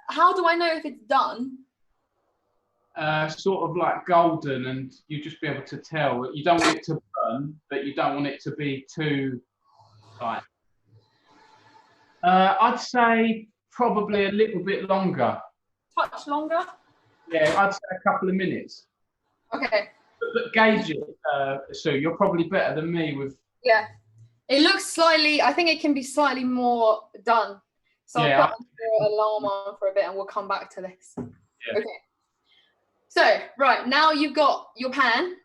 How do I know if it's done? Sort of like golden, and you just be able to tell. You don't want it to burn, but you don't want it to be too like. I'd say probably a little bit longer. Touch longer? Yeah, I'd say a couple of minutes. Okay. But gauge it, Sue. You're probably better than me with. Yeah, it looks slightly. I think it can be slightly more done. So yeah, I'll put the alarm on for a bit, and we'll come back to this. Yeah. Okay. So right now you've got your pan.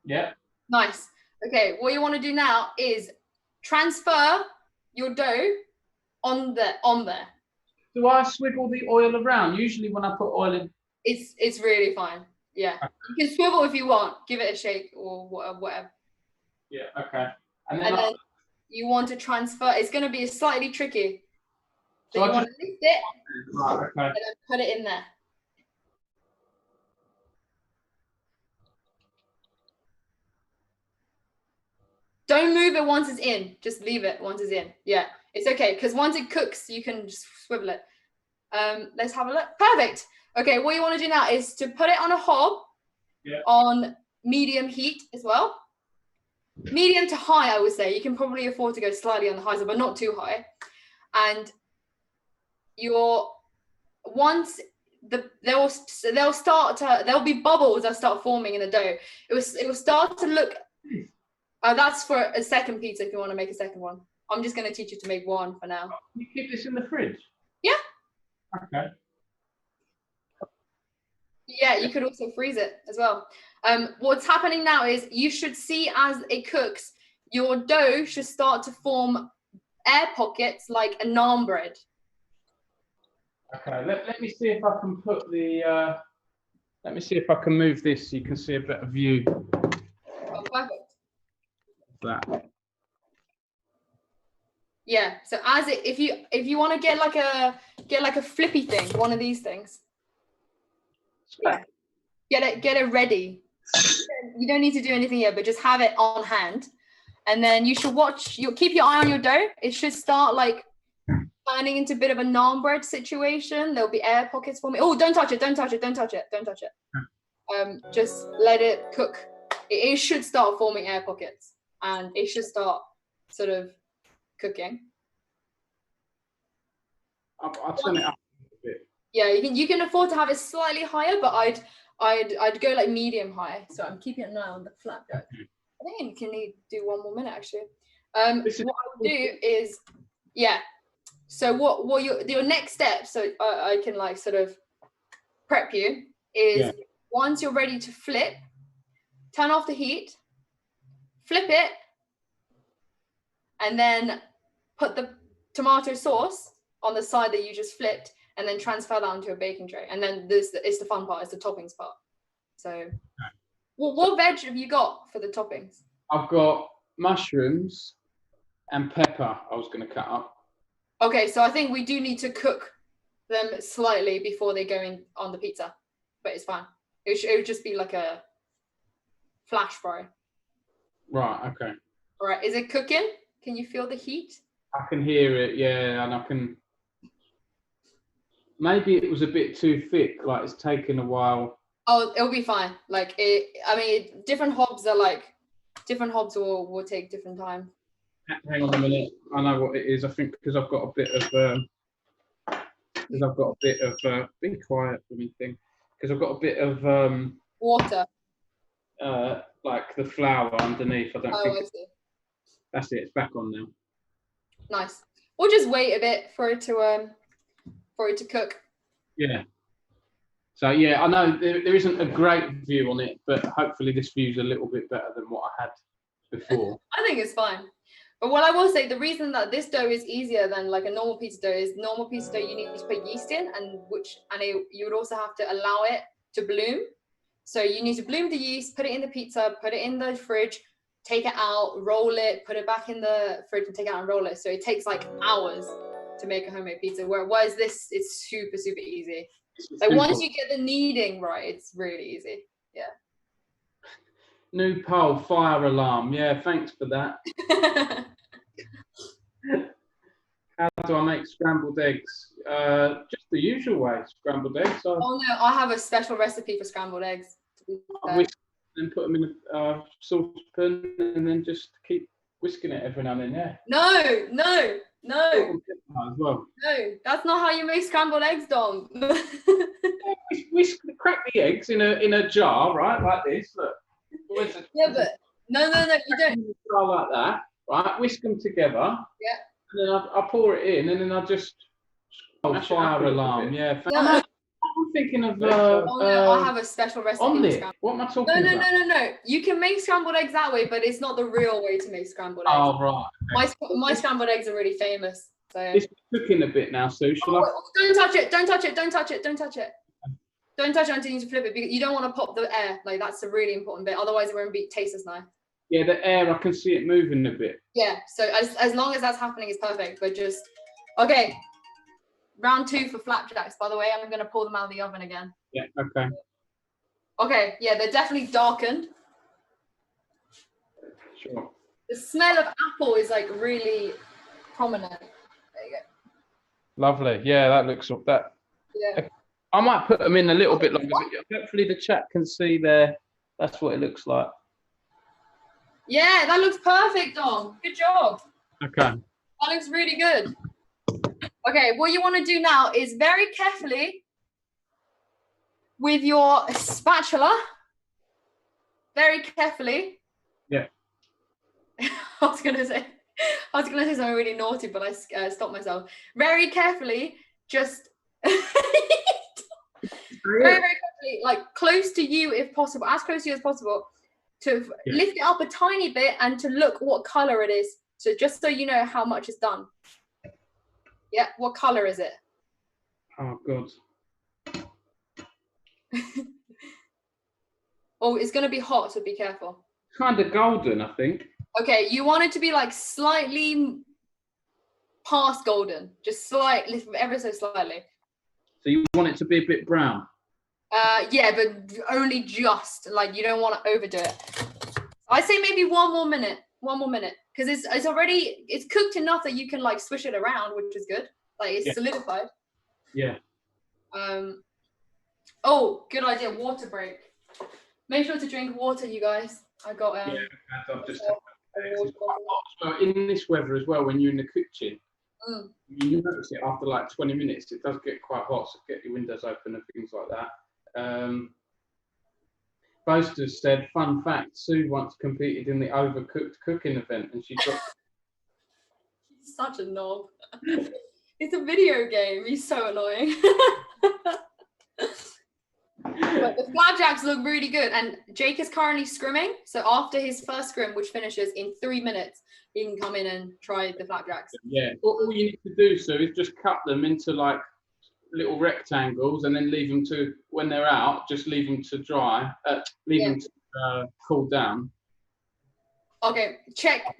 Yeah. Nice. Okay. What you want to do now is transfer your dough on there. Do I swivel the oil around? Usually when I put oil in. It's really fine. Yeah. Okay. You can swivel if you want. Give it a shake or whatever. Yeah. Okay. And then you want to transfer. It's going to be slightly tricky. So So you want to lift it right, okay. and then put it in there. Don't move it once it's in. Just leave it once it's in. Yeah, it's okay because once it cooks, you can just swivel it. Let's have a look. Perfect. Okay, what you want to do now is to put it on a hob on medium heat as well. Medium to high, I would say. You can probably afford to go slightly on the high side, but not too high. And once there'll be bubbles that start forming in the dough. It will start to look. That's for a second pizza if you want to make a second one. I'm just going to teach you to make one for now. Can you keep this in the fridge? Yeah. Okay. Yeah, you could also freeze it as well. What's happening now is you should see as it cooks, your dough should start to form air pockets like a naan bread. Okay, let me see if I can put the, let me see if I can move this so you can see a better view. Oh, perfect. That. Yeah, so as it, if you want to get like a flippy thing, one of these things. Yeah. Get it ready. You don't need to do anything yet, but just have it on hand. And then you should keep your eye on your dough. It should start like turning into a bit of a naan bread situation. There'll be air pockets forming. Oh, don't touch it, don't touch it, don't touch it, don't touch it. Just let it cook. It should start forming air pockets and it should start sort of cooking. I'll turn it up a bit. Yeah, you can afford to have it slightly higher, but I'd go like medium high. So I'm keeping an eye on the flapjack. I think you can do one more minute actually. What I'll do is, yeah. So what your next step, so I can like sort of prep you, is once you're ready to flip, turn off the heat, flip it, and then put the tomato sauce on the side that you just flipped, and then transfer that onto a baking tray. And then this is the fun part, it's the toppings part. So what veg have you got for the toppings? I've got mushrooms and pepper I was going to cut up. Okay, so I think we do need to cook them slightly before they go in on the pizza, but it's fine. It would just be like a flash fry. Right, okay. All right, is it cooking? Can you feel the heat? I can hear it, yeah, and I can... Maybe it was a bit too thick, like it's taken a while. Oh, it'll be fine. Like different hobs will take different time. Hang on a minute. I know what it is. I think because I've got a bit of be quiet for me thing. Because I've got a bit of water. Like the flour underneath. I see. That's it. It's back on now. Nice. We'll just wait a bit for it to cook. Yeah. So yeah, I know there isn't a great view on it, but hopefully this view's a little bit better than what I had before. I think it's fine. But what I will say, the reason that this dough is easier than like a normal pizza dough is normal pizza dough you need to put yeast in, you would also have to allow it to bloom. So you need to bloom the yeast, put it in the pizza, put it in the fridge, take it out, roll it, put it back in the fridge and take it out and roll it. So it takes like hours to make a homemade pizza. Whereas this, it's super, super easy. Like once you get the kneading right, it's really easy. Yeah. New poll, fire alarm. Yeah, thanks for that. How do I make scrambled eggs? Just the usual way, scrambled eggs. Oh no, I have a special recipe for scrambled eggs. Whisk and put them in a saucepan and then just keep whisking it every now and then, yeah. No. As well. No, that's not how you make scrambled eggs, Dom. Crack the eggs in a jar, right, like this. Look. Yeah, but no, you don't. Jar like that, right? Whisk them together. Yeah. And then I pour it in, and then I just fire alarm. Yeah. No. I'm thinking of. I have a special recipe. On it. What am I talking about? No. You can make scrambled eggs that way, but it's not the real way to make scrambled eggs. Oh right. Okay. My scrambled eggs are really famous. So. It's cooking a bit now, Sue. Don't touch it! Don't touch it! Don't touch it! Don't touch it! Don't touch it until you need to flip it because you don't want to pop the air. Like that's a really important bit. Otherwise, it won't taste as nice. Yeah, the air, I can see it moving a bit. Yeah, so as long as that's happening, it's perfect. But just, okay, round 2 for flapjacks, by the way. I'm going to pull them out of the oven again. Yeah, okay. Okay, yeah, they're definitely darkened. Sure. The smell of apple is like really prominent. There you go. Lovely. Yeah, that looks that. Yeah. I might put them in a little bit longer. Hopefully the chat can see there. That's what it looks like. Yeah, that looks perfect, Dom. Good job. Okay. That looks really good. Okay, what you want to do now is very carefully with your spatula, very carefully. Yeah. I was gonna say something really naughty, but I stopped myself. Very carefully, just very, very carefully, like close to you if possible, as close to you as possible, to lift it up a tiny bit and to look what color it is. So just so you know how much is done. Yeah, what color is it? Oh God. Oh, it's gonna be hot, so be careful. Kind of golden, I think. Okay, you want it to be like slightly past golden, just slightly, ever so slightly. So you want it to be a bit brown? Yeah, but only just, like, you don't want to overdo it. I say maybe one more minute, because it's already, it's cooked enough that you can like swish it around, which is good. Like it's solidified. Yeah. Oh, good idea, water break. Make sure to drink water, you guys. I got I've just it's quite hot. So in this weather as well, when you're in the kitchen, you notice it after like 20 minutes, it does get quite hot, so get your windows open and things like that. Boasters said, fun fact, Sue once competed in the overcooked cooking event and she got... He's such a knob. It's a video game. He's so annoying. But the flapjacks look really good, and Jake is currently scrimming. So after his first scrim, which finishes in 3 minutes, he can come in and try the flapjacks. Yeah, all you need to do, Sue, is just cut them into like little rectangles and then leave them to, when they're out, just leave them to dry, them to cool down. Okay, check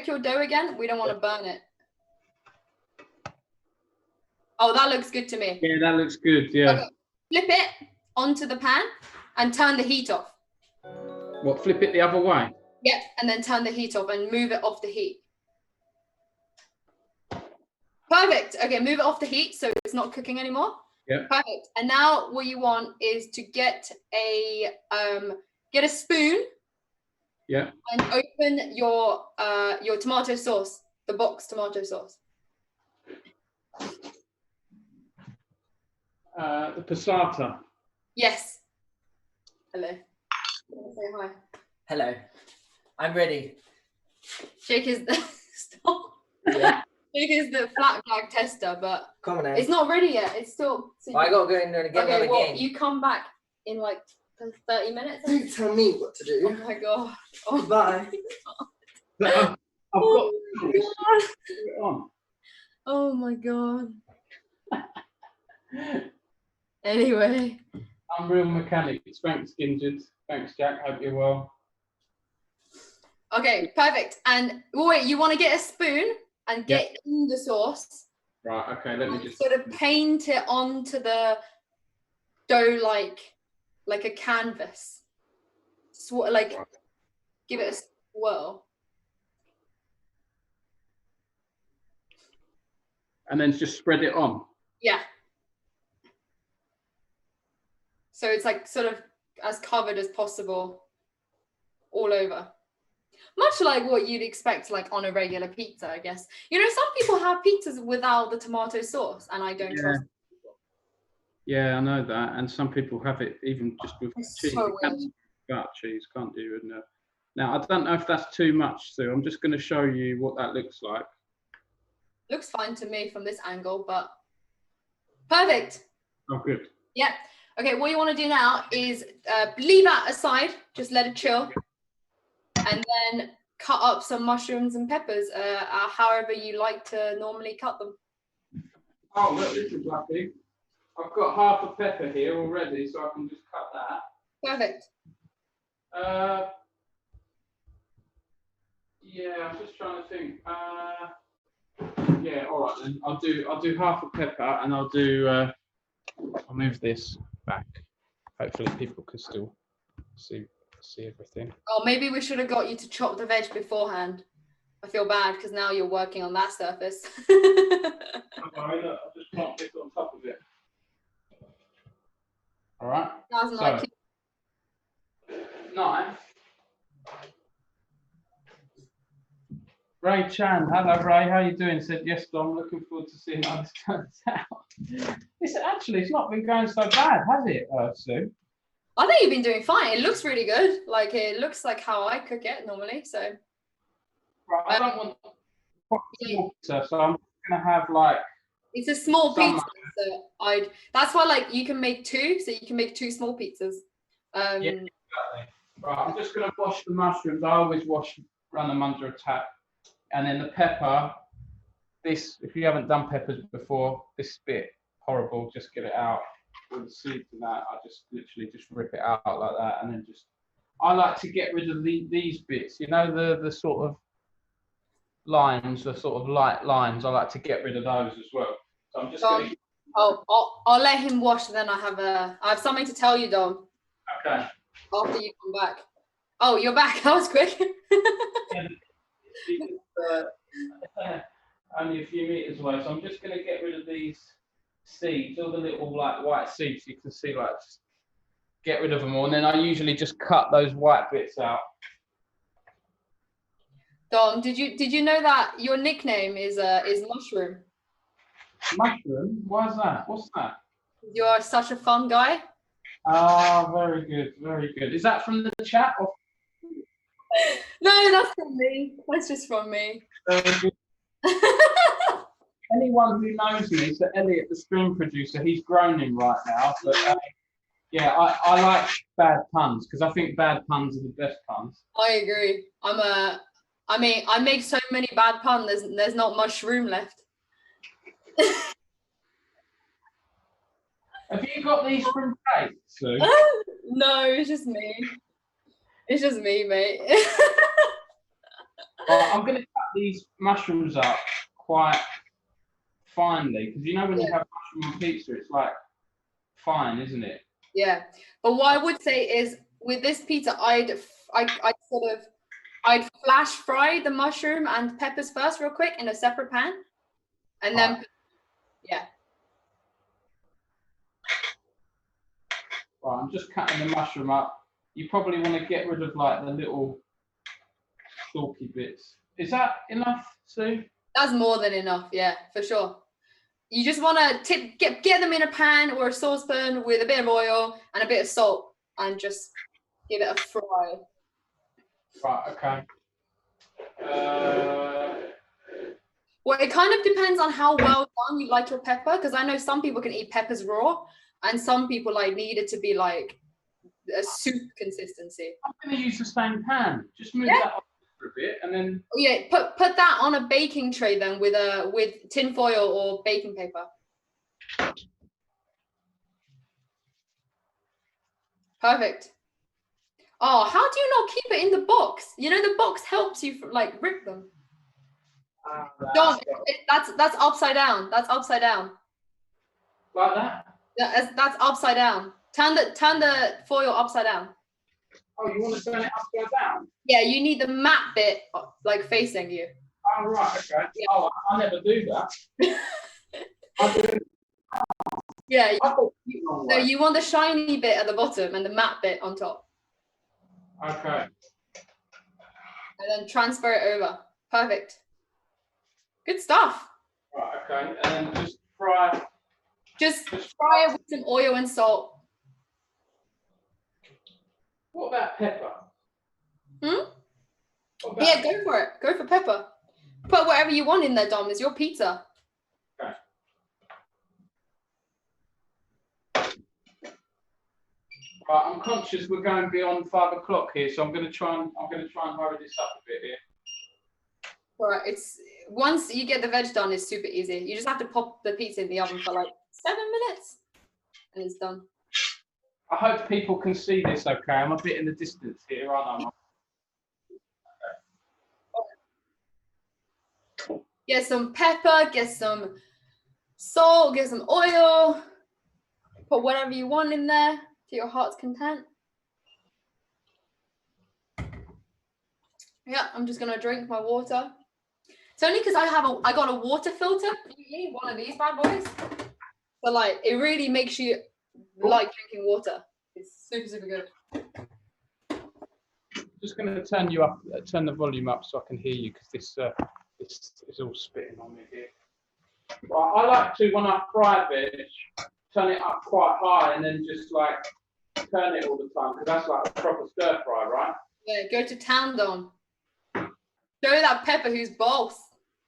your dough again. We don't want to burn it. Oh, that looks good to me. Yeah, that looks good, yeah. Okay. Flip it onto the pan and turn the heat off. What, flip it the other way? Yep, and then turn the heat off and move it off the heat. Perfect. Okay, move it off the heat so it's not cooking anymore. Yeah. Perfect. And now what you want is to get a spoon. Yeah. And open your tomato sauce, the box tomato sauce. The passata. Yes. Hello. Say hi. Hello. I'm ready. Jake is the stop. Yeah. Jake is the flapjack tester, but it's not ready yet. It's still. So I gotta go in there and get another game. You come back in like 30 minutes. Don't tell me what to do. Oh my god. Oh, bye. I've got it on. Oh my god. Anyway. Unreal Mechanics. Thanks, Gingered. Thanks, Jack. Hope you're well. Okay, perfect. And wait, you want to get a spoon and get in the sauce. Right, okay, let me just sort of paint it onto the dough like a canvas. Give it a swirl. And then just spread it on. Yeah. So it's like sort of as covered as possible all over. Much like what you'd expect like on a regular pizza, I guess. You know, some people have pizzas without the tomato sauce, and I don't trust people. Yeah, I know that. And some people have it even just with cheese. So weird. Without cheese, can't do it. Now, I don't know if that's too much, Sue. I'm just going to show you what that looks like. Looks fine to me from this angle, but perfect. Oh, good. Yeah. Okay, what you want to do now is leave that aside, just let it chill, and then cut up some mushrooms and peppers, however you like to normally cut them. Oh, look, this is lucky. I've got half a pepper here already, so I can just cut that. Perfect. Yeah, I'm just trying to think. Yeah, all right then. I'll do half a pepper, and I'll move this back. Hopefully, people can still see everything. Oh, maybe we should have got you to chop the veg beforehand. I feel bad because now you're working on that surface. Don't worry, look, I'll just plant this on top of it. All right. So, knife. Ray Chan, hello Ray, how you doing? Said yes, Dom. Looking forward to seeing how this turns out. It's not been going so bad, has it, Sue? I think you've been doing fine. It looks really good. Like it looks like how I cook it normally. So. Right, I don't want small pizza, so I'm gonna have like. It's a small pizza, so that's why like you can make two, so you can make two small pizzas. Yeah, exactly. Right, I'm just gonna wash the mushrooms. I always run them under a tap, and then the pepper. This, if you haven't done peppers before, this bit horrible. Just get it out with the seeds and that. I just literally just rip it out like that, and then just. I like to get rid of these bits. You know the sort of lines, the sort of light lines. I like to get rid of those as well. So I'm just going to. I'll let him wash. Then I have something to tell you, Dom. Okay. After you come back. Oh, you're back. That was quick. Only a few meters away, so I'm just going to get rid of these seeds, all the little like white seeds. You can see, like, just get rid of them all, and then I usually just cut those white bits out. Dom, did you know that your nickname is Mushroom? Mushroom? Why is that? What's that? You're such a fun guy. Ah, very good, very good. Is that from the chat? Or? No, that's from me. That's just from me. Very good. Anyone who knows me, so Elliot, the stream producer, he's groaning right now. But yeah, I like bad puns because I think bad puns are the best puns. I agree. I make so many bad puns. There's not much room left. Have you got these from Kate, Sue? No, it's just me. It's just me, mate. I'm going to cut these mushrooms up quite finely because you know when you have mushroom on pizza, it's like fine, isn't it? Yeah, but what I would say is with this pizza, I'd flash fry the mushroom and peppers first, real quick, in a separate pan, and then Right, I'm just cutting the mushroom up. You probably want to get rid of like the little stalky bits. Is that enough, Sue? That's more than enough, yeah, for sure. You just want to get them in a pan or a saucepan with a bit of oil and a bit of salt and just give it a fry. Right, okay. Well, it kind of depends on how well done you like your pepper, because I know some people can eat peppers raw and some people like need it to be like a soup consistency. I'm going to use the same pan. Just move that up for a bit and then... Yeah, put that on a baking tray then with tin foil or baking paper. Perfect. Oh, how do you not keep it in the box? You know the box helps you like rip them. Don't. That's upside down. That's upside down. Like that? Yeah, that's upside down. Turn the foil upside down. Oh, you want to turn it upside down? Yeah, you need the matte bit like facing you. Oh, right, okay. Yeah. Oh, I never do that. Yeah, so you want the shiny bit at the bottom and the matte bit on top. Okay. And then transfer it over. Perfect. Good stuff. Right, okay. And then just fry. Just fry it with some oil and salt. What about pepper? Yeah, go for it. Go for pepper. Put whatever you want in there, Dom. It's your pizza. Okay. Right, I'm conscious we're going beyond 5 o'clock here, so I'm going to try and hurry this up a bit here. All right, it's once you get the veg done, it's super easy. You just have to pop the pizza in the oven for like 7 minutes, and it's done. I hope people can see this okay. I'm a bit in the distance here, aren't I? Get some pepper, get some salt, get some oil. Put whatever you want in there to your heart's content. Yeah, I'm just gonna drink my water. It's only because I got a water filter, one of these bad boys. So like it really makes you like drinking water. It's super, super good. Just going to turn you up, turn the volume up so I can hear you because this is all spitting on me here. Well, I like to, when I fry veg, turn it up quite high and then just like turn it all the time because that's like a proper stir fry, right? Yeah, go to town, Dom. Show that pepper who's boss.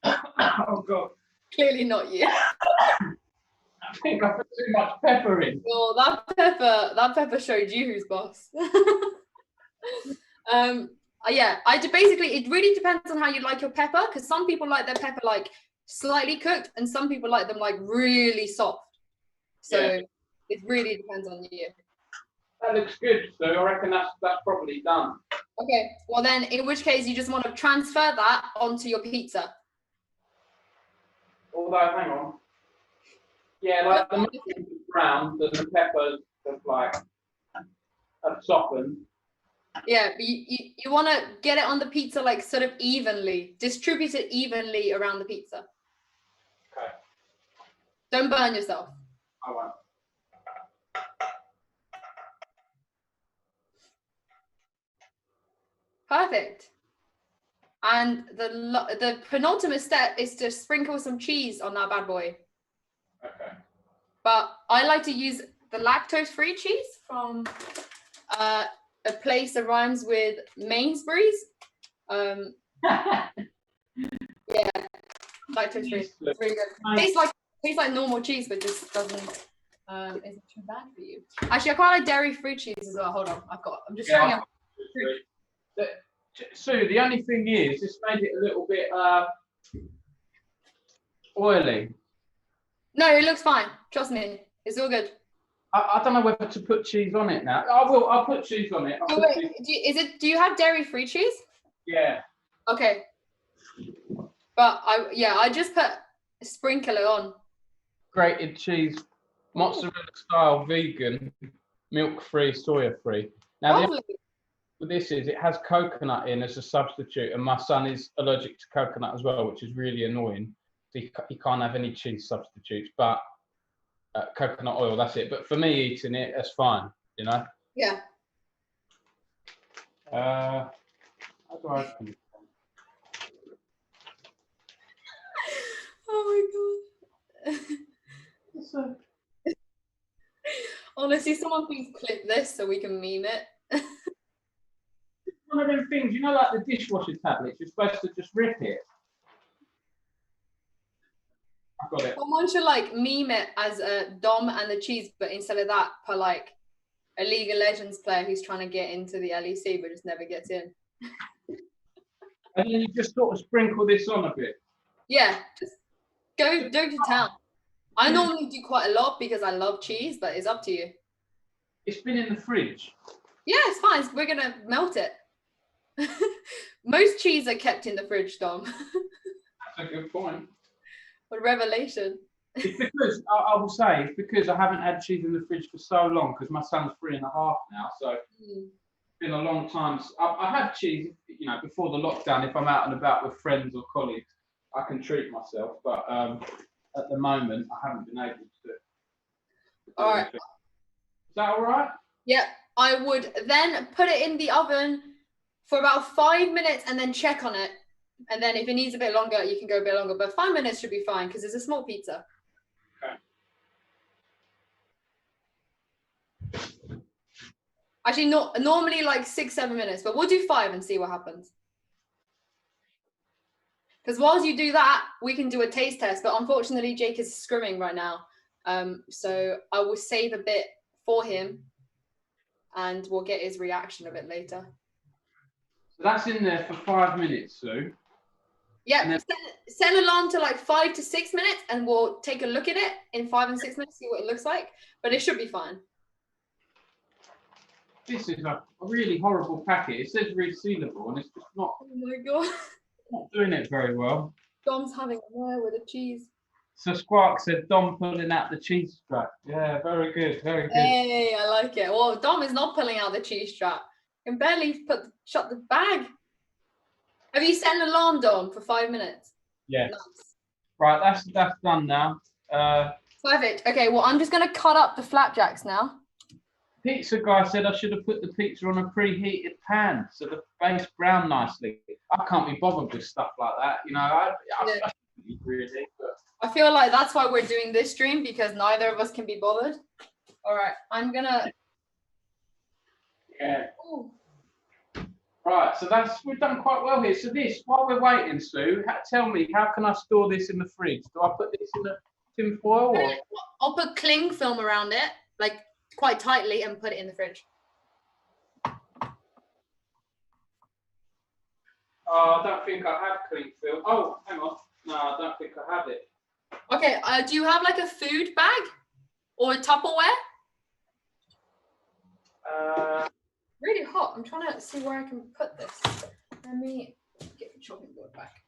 Oh God. Clearly not you. I think I put too much pepper in. Well, that pepper showed you who's boss. Yeah, basically it really depends on how you like your pepper because some people like their pepper like slightly cooked and some people like them like really soft. So yeah. It really depends on you. That looks good. So I reckon that's probably done. Okay. Well then, in which case you just want to transfer that onto your pizza. Although, hang on. Yeah, like the meat is brown, the peppers have softened. Yeah, but you want to get it on the pizza like sort of evenly, distribute it evenly around the pizza. Okay. Don't burn yourself. I won't. Perfect. And the penultimate step is to sprinkle some cheese on that bad boy. Okay. But I like to use the lactose-free cheese from a place that rhymes with Mainsbury's. Yeah, lactose-free. It's really good. Tastes like normal cheese, but just isn't too bad for you. Actually, I quite like dairy-free cheese as well. Hold on, I'm just showing you. Sue, the only thing is, this made it a little bit oily. No, it looks fine. Trust me, it's all good. I don't know whether to put cheese on it now. I'll put cheese on it. Do you have dairy-free cheese? Yeah. Okay. But I just put sprinkle it on. Grated cheese, mozzarella style, vegan, milk-free, soya-free. Now, with this is it has coconut in as a substitute, and my son is allergic to coconut as well, which is really annoying. So he can't have any cheese substitutes, but coconut oil, that's it. But for me, eating it, that's fine, you know? Yeah. How do I open it? Oh my God. Honestly, someone please clip this so we can meme it. It's one of them things, you know, like the dishwasher tablets, you're supposed to just rip it. I've got it. Someone should like meme it as a Dom and the cheese, but instead of that, per like a League of Legends player who's trying to get into the LEC but just never gets in. And then you just sort of sprinkle this on a bit. Yeah, just go to town. I normally do quite a lot because I love cheese, but it's up to you. It's been in the fridge. Yeah, it's fine. We're gonna melt it. Most cheese are kept in the fridge, Dom. That's a good point. What revelation. It's because, I will say, it's because I haven't had cheese in the fridge for so long because my son's 3.5 now, so it's been a long time. I have cheese, you know, before the lockdown, if I'm out and about with friends or colleagues, I can treat myself, but at the moment, I haven't been able to. All right. Is that all right? Yeah, I would then put it in the oven for about 5 minutes and then check on it. And then if it needs a bit longer, you can go a bit longer, but 5 minutes should be fine because it's a small pizza. Okay. Actually, normally like 6-7 minutes, but we'll do 5 and see what happens. Because whilst you do that, we can do a taste test. But unfortunately, Jake is scrimming right now. So I will save a bit for him and we'll get his reaction a bit later. So that's in there for 5 minutes, Sue. Yeah, then set an alarm to like 5 to 6 minutes and we'll take a look at it in 5 and 6 minutes, see what it looks like. But it should be fine. This is a really horrible packet. It says resealable and it's just not. Oh my God. Not doing it very well. Dom's having a whirl with the cheese. So Squawk said Dom pulling out the cheese strap. Yeah, very good, very good. Hey, I like it. Well, Dom is not pulling out the cheese strap. You can barely shut the bag. Have you set an alarm, Dom, for 5 minutes? Yeah. Nice. Right, that's done now. Perfect. Okay, well, I'm just going to cut up the flapjacks now. Pizza guy said I should have put the pizza on a preheated pan so the base brown nicely. I can't be bothered with stuff like that, you know. I really, but... I feel like that's why we're doing this stream, because neither of us can be bothered. All right, I'm gonna. Yeah. Ooh. Right, so we've done quite well here. So this, while we're waiting, Sue, tell me, how can I store this in the fridge? Do I put this in the tin foil? Or? I'll put cling film around it, like quite tightly, and put it in the fridge. Oh, I don't think I have cling film. Oh, hang on. No, I don't think I have it. Okay, do you have like a food bag or a Tupperware? Really hot. I'm trying to see where I can put this. Let me get the chopping board back.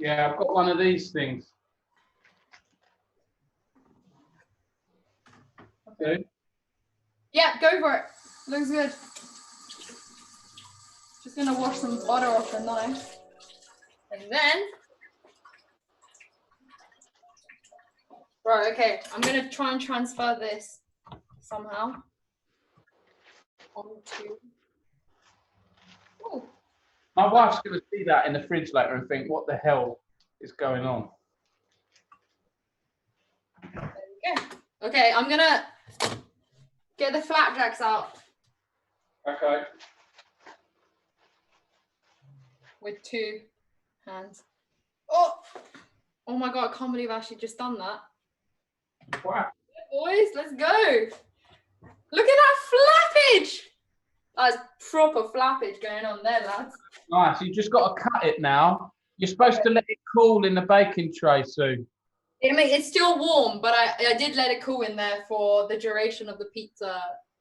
Yeah, I've got one of these things. Okay. Yeah, go for it. Looks good. Just gonna wash some butter off the knife. And then, right, okay, I'm gonna try and transfer this somehow onto. Oh. My wife's going to see that in the fridge later and think, what the hell is going on? There we go. Okay, I'm gonna get the flapjacks out. Okay. With 2 hands. Oh my god, I can't believe I actually just done that. Wow. Boys, let's go. Look at that flappage. That's proper flappage going on there, lads. Nice. You just got to cut it now. You're supposed to let it cool in the baking tray, Sue. It's still warm, but I did let it cool in there for the duration of the pizza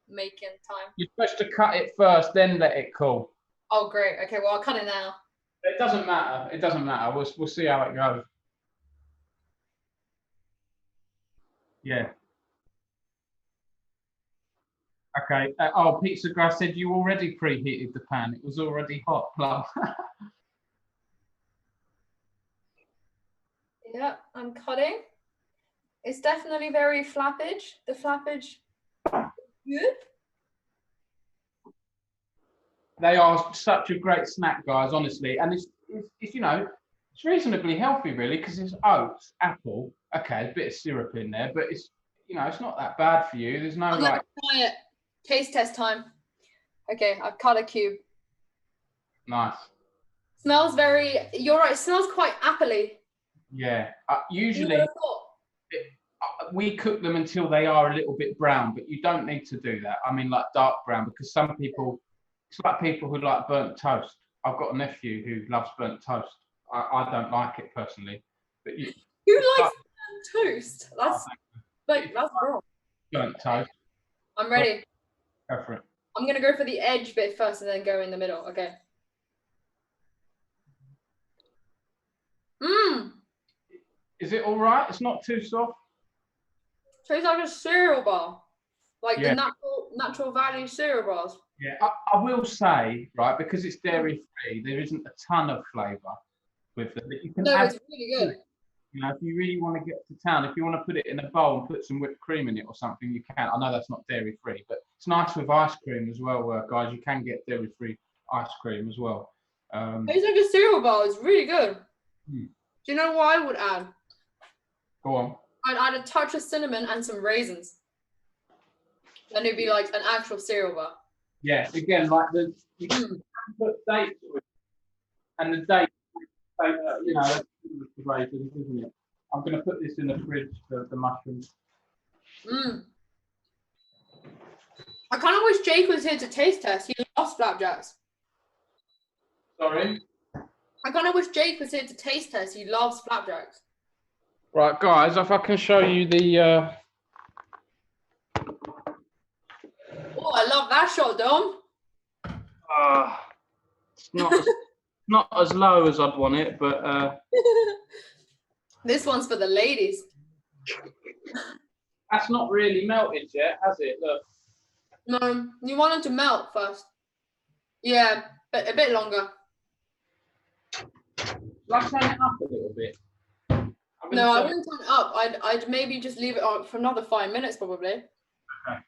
making time. You're supposed to cut it first, then let it cool. Oh, great. Okay, well, I'll cut it now. It doesn't matter. It doesn't matter. We'll see how it goes. Yeah. Okay. Oh, Pizza Grass said you already preheated the pan. It was already hot. Plum. Yeah, I'm cutting. It's definitely very flappage. The flappage is good. They are such a great snack, guys, honestly. And it's you know, it's reasonably healthy, really, because it's oats, apple. Okay, a bit of syrup in there, but it's, you know, it's not that bad for you. There's no I'm gonna try it. Taste test time. Okay, I've cut a cube. Nice. Smells very. You're right. It smells quite appley. Yeah. Usually, we cook them until they are a little bit brown, but you don't need to do that. I mean, like dark brown, because some people, it's like people who like burnt toast. I've got a nephew who loves burnt toast. I don't like it personally, but who likes burnt toast? That's that's wrong. Burnt toast. I'm ready. Go for it. I'm gonna go for the edge bit first, and then go in the middle. Okay. Mmm. Is it all right? It's not too soft. Tastes like a cereal bar, like the natural value cereal bars. Yeah, I will say, right, because it's dairy free, there isn't a ton of flavour with it. You can it's really good. You know, if you really want to get to town, if you want to put it in a bowl and put some whipped cream in it or something, you can. I know that's not dairy free, but it's nice with ice cream as well, guys. You can get dairy free ice cream as well. It's like a cereal bar. It's really good. Do you know what I would add? Go on. I'd add a touch of cinnamon and some raisins. Then it'd be like an actual cereal bar. Yeah, again, like you can put dates with, and the date, you know, the raisins, isn't it? I'm going to put this in the fridge for the mushrooms. I kind of wish Jake was here to taste test. He loves flapjacks. Sorry? I kind of wish Jake was here to taste test. He loves flapjacks. Right, guys, if I can show you the... Oh, I love that shot, Dom. it's not Not as low as I'd want it, but This one's for the ladies. that's not really melted yet, has it? Look. No, you want it to melt first. Yeah, but a bit longer. Let's turn it up a little bit. No, I wouldn't turn it up. I'd maybe just leave it on for another 5 minutes, probably. Okay.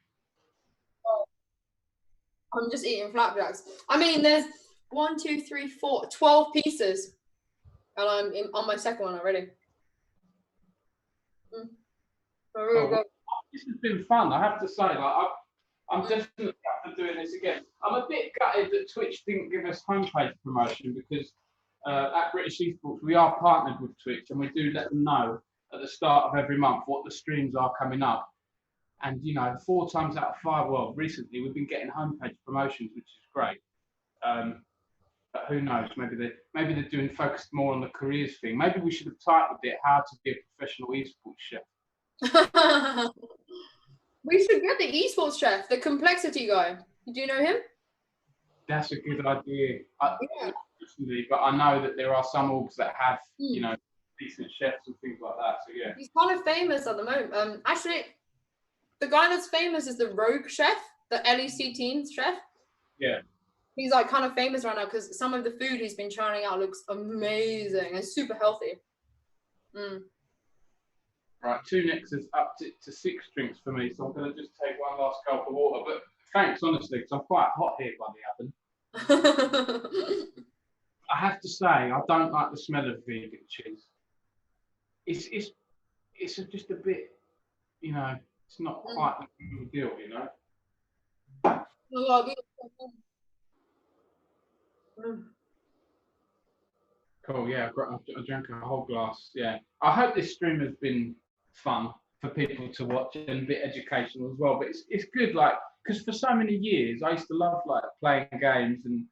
I'm just eating flapjacks. I mean, there's 1, 2, 3, 4, 12 pieces, and I'm on my second one already. Really good. This has been fun, I have to say. Like, I'm definitely up for doing this again. I'm a bit gutted that Twitch didn't give us homepage promotion because at British Esports we are partnered with Twitch and we do let them know at the start of every month what the streams are coming up. And 4 times out of 5, well, recently we've been getting homepage promotions, which is great. But who knows? Maybe they're doing focused more on the careers thing. Maybe we should have titled it "How to Be a Professional Esports Chef." We should get the esports chef, the complexity guy. Do you know him? That's a good idea. But I know that there are some orgs that have, decent chefs and things like that. So yeah. He's kind of famous at the moment. Actually, the guy that's famous is the Rogue chef, the LEC Teens chef. Yeah. He's like kind of famous right now because some of the food he's been churning out looks amazing and super healthy. Right, 2 Nexus up to 6 drinks for me, so I'm going to just take one last gulp of water. But thanks, honestly, because I'm quite hot here by the oven. I have to say, I don't like the smell of vegan cheese. It's just a bit, it's not quite the real deal, Cool, yeah, I drank a whole glass, yeah. I hope this stream has been fun for people to watch and a bit educational as well, but it's good, like, because for so many years, I used to love, like, playing games and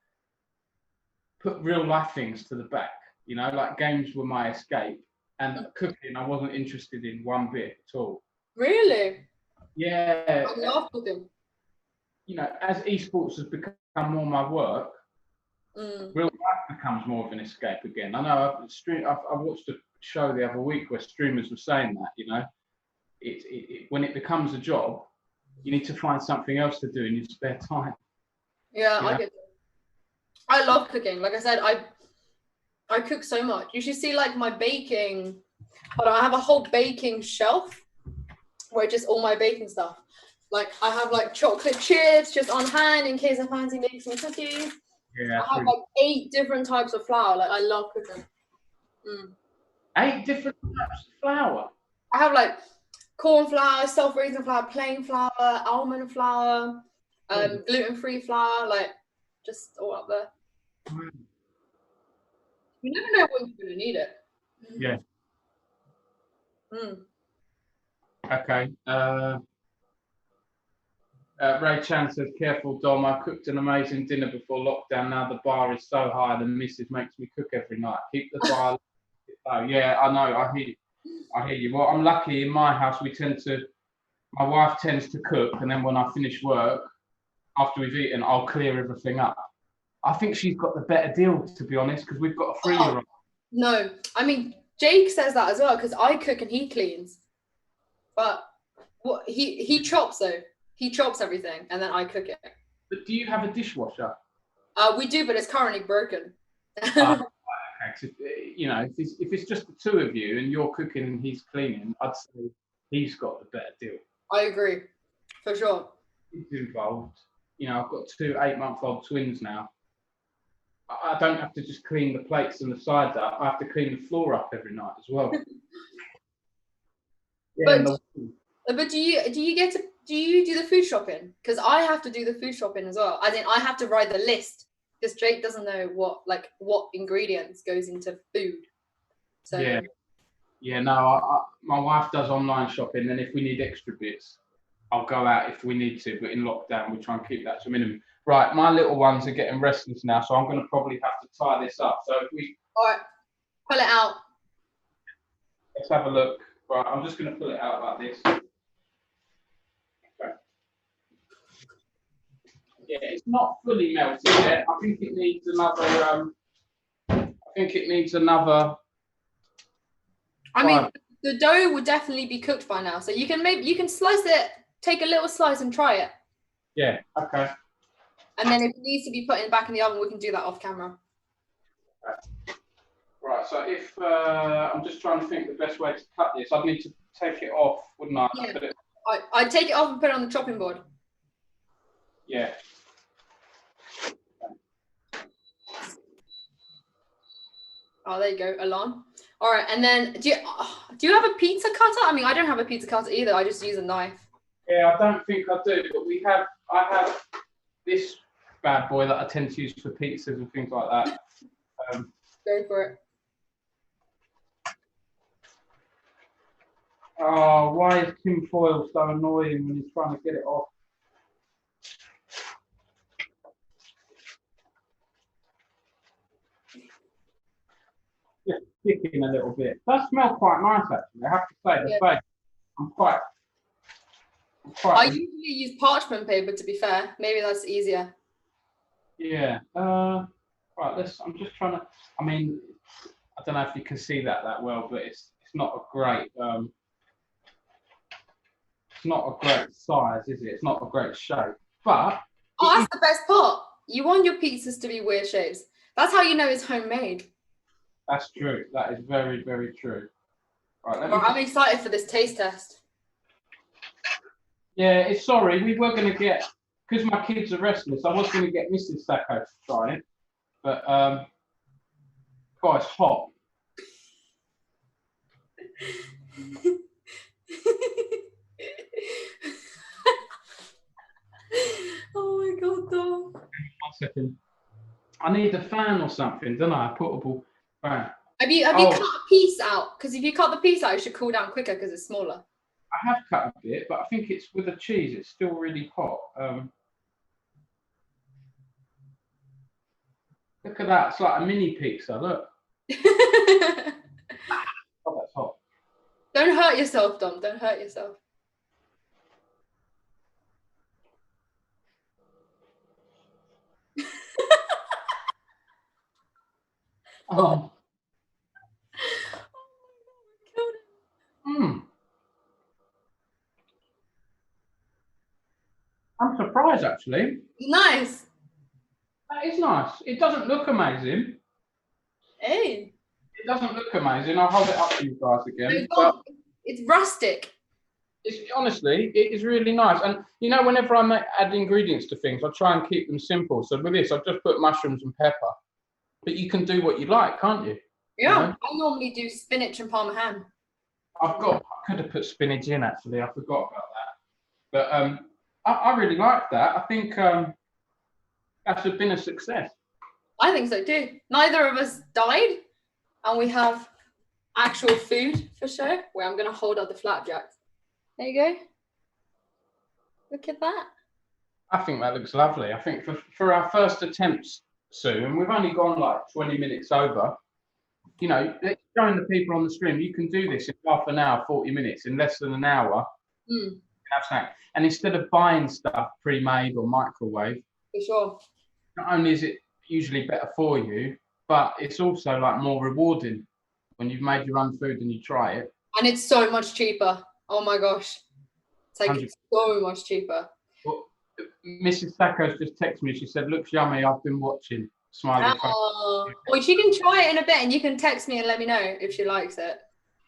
put real life things to the back, like games were my escape, and cooking I wasn't interested in one bit at all. Really? Yeah. I love cooking. As esports has become more my work, real life becomes more of an escape again. I know I watched a show the other week where streamers were saying that, when it becomes a job, you need to find something else to do in your spare time. Yeah, I get it. I love cooking. Like I said, I cook so much. You should see like my baking. Hold on, I have a whole baking shelf where just all my baking stuff. Like I have like chocolate chips just on hand in case I fancy making some cookies. Yeah, I have like 8 different types of flour. Like I love cooking. 8 different types of flour? I have like corn flour, self-raising flour, plain flour, almond flour, gluten-free flour, like just all up there. You never know when you're gonna need it. Yeah. Okay. Ray Chan says, "Careful, Dom. I cooked an amazing dinner before lockdown. Now the bar is so high, the missus makes me cook every night. Keep the bar." Oh, yeah, I know. I hear you. Well, I'm lucky. In my house, my wife tends to cook, and then when I finish work, after we've eaten, I'll clear everything up. I think she's got the better deal, to be honest, because we've got a 3-year-old. No, I mean Jake says that as well because I cook and he cleans, but what he chops though. He chops everything and then I cook it. But do you have a dishwasher? We do, but it's currently broken. If it's just the 2 of you and you're cooking and he's cleaning, I'd say he's got the better deal. I agree, for sure. He's involved. I've got 2 8-month-old twins now. I don't have to just clean the plates and the sides up. I have to clean the floor up every night as well. Yeah, but do you do the food shopping? Because I have to do the food shopping as well. I have to write the list because Jake doesn't know what ingredients goes into food. So no, my wife does online shopping, and if we need extra bits, I'll go out if we need to. But in lockdown, we try and keep that to a minimum. Right, my little ones are getting restless now, so I'm going to probably have to tie this up. So if we... All right, pull it out. Let's have a look. Right, I'm just going to pull it out like this. Okay. Yeah, it's not fully melted yet. I think it needs another think it needs another. I mean, the dough would definitely be cooked by now, so you can slice it, take a little slice and try it. Yeah. Okay. And then if it needs to be put back in the oven, we can do that off camera. Right. So if I'm just trying to think the best way to cut this, I'd need to take it off, wouldn't I? Yeah. I'd take it off and put it on the chopping board. Yeah. Oh, there you go, Alon. All right, and then do you have a pizza cutter? I mean, I don't have a pizza cutter either. I just use a knife. Yeah, I don't think I do, but I have this bad boy that I tend to use for pizzas and things like that. Go for it. Oh, why is tin foil so annoying when you're trying to get it off? Just sticking a little bit. That smells quite nice, actually. I have to say, the face. I'm quite. I usually use parchment paper, to be fair. Maybe that's easier. Yeah. Right. I'm just trying to. I mean, I don't know if you can see that well, but it's not a great. It's not a great size, is it? It's not a great shape, but. Oh, that's the best part. You want your pizzas to be weird shapes. That's how you know it's homemade. That's true. That is very, very true. Right. I'm excited for this taste test. Yeah, sorry, we were going to get, because my kids are restless, I was going to get Mrs. Sacco to try it, but, God, it's hot. Oh my God, Dom. 1 second. I need a fan or something, don't I? A portable fan. Have you cut a piece out? Because if you cut the piece out, it should cool down quicker because it's smaller. I have cut a bit, but I think it's with the cheese. It's still really hot. Look at that. It's like a mini pizza. Look. Oh, that's hot. Don't hurt yourself, Dom. Don't hurt yourself. Oh. I'm surprised, actually. Nice. That is nice. It doesn't look amazing. Hey. It doesn't look amazing. I'll hold it up to you guys again. It's rustic. Honestly, it is really nice. And you know, whenever I add ingredients to things, I try and keep them simple. So with this, I've just put mushrooms and pepper. But you can do what you like, can't you? Yeah. You know? I normally do spinach and parma ham. I could have put spinach in, actually. I forgot about that. But I really like that. I think that's been a success. I think so too. Neither of us died, and we have actual food for show. Where I'm going to hold up the flapjacks. There you go. Look at that. I think that looks lovely. I think for our first attempts soon, we've only gone like 20 minutes over. You know, showing the people on the stream, you can do this in half an hour, 40 minutes, in less than an hour. Have snack. And instead of buying stuff pre-made or microwave, for sure. Not only is it usually better for you, but it's also like more rewarding when you've made your own food and you try it. And it's so much cheaper. Oh my gosh. It's like 100%. So much cheaper. Well, Mrs. Sacco's just texted me. She said, looks yummy. I've been watching. Smiley. Well, she can try it in a bit and you can text me and let me know if she likes it.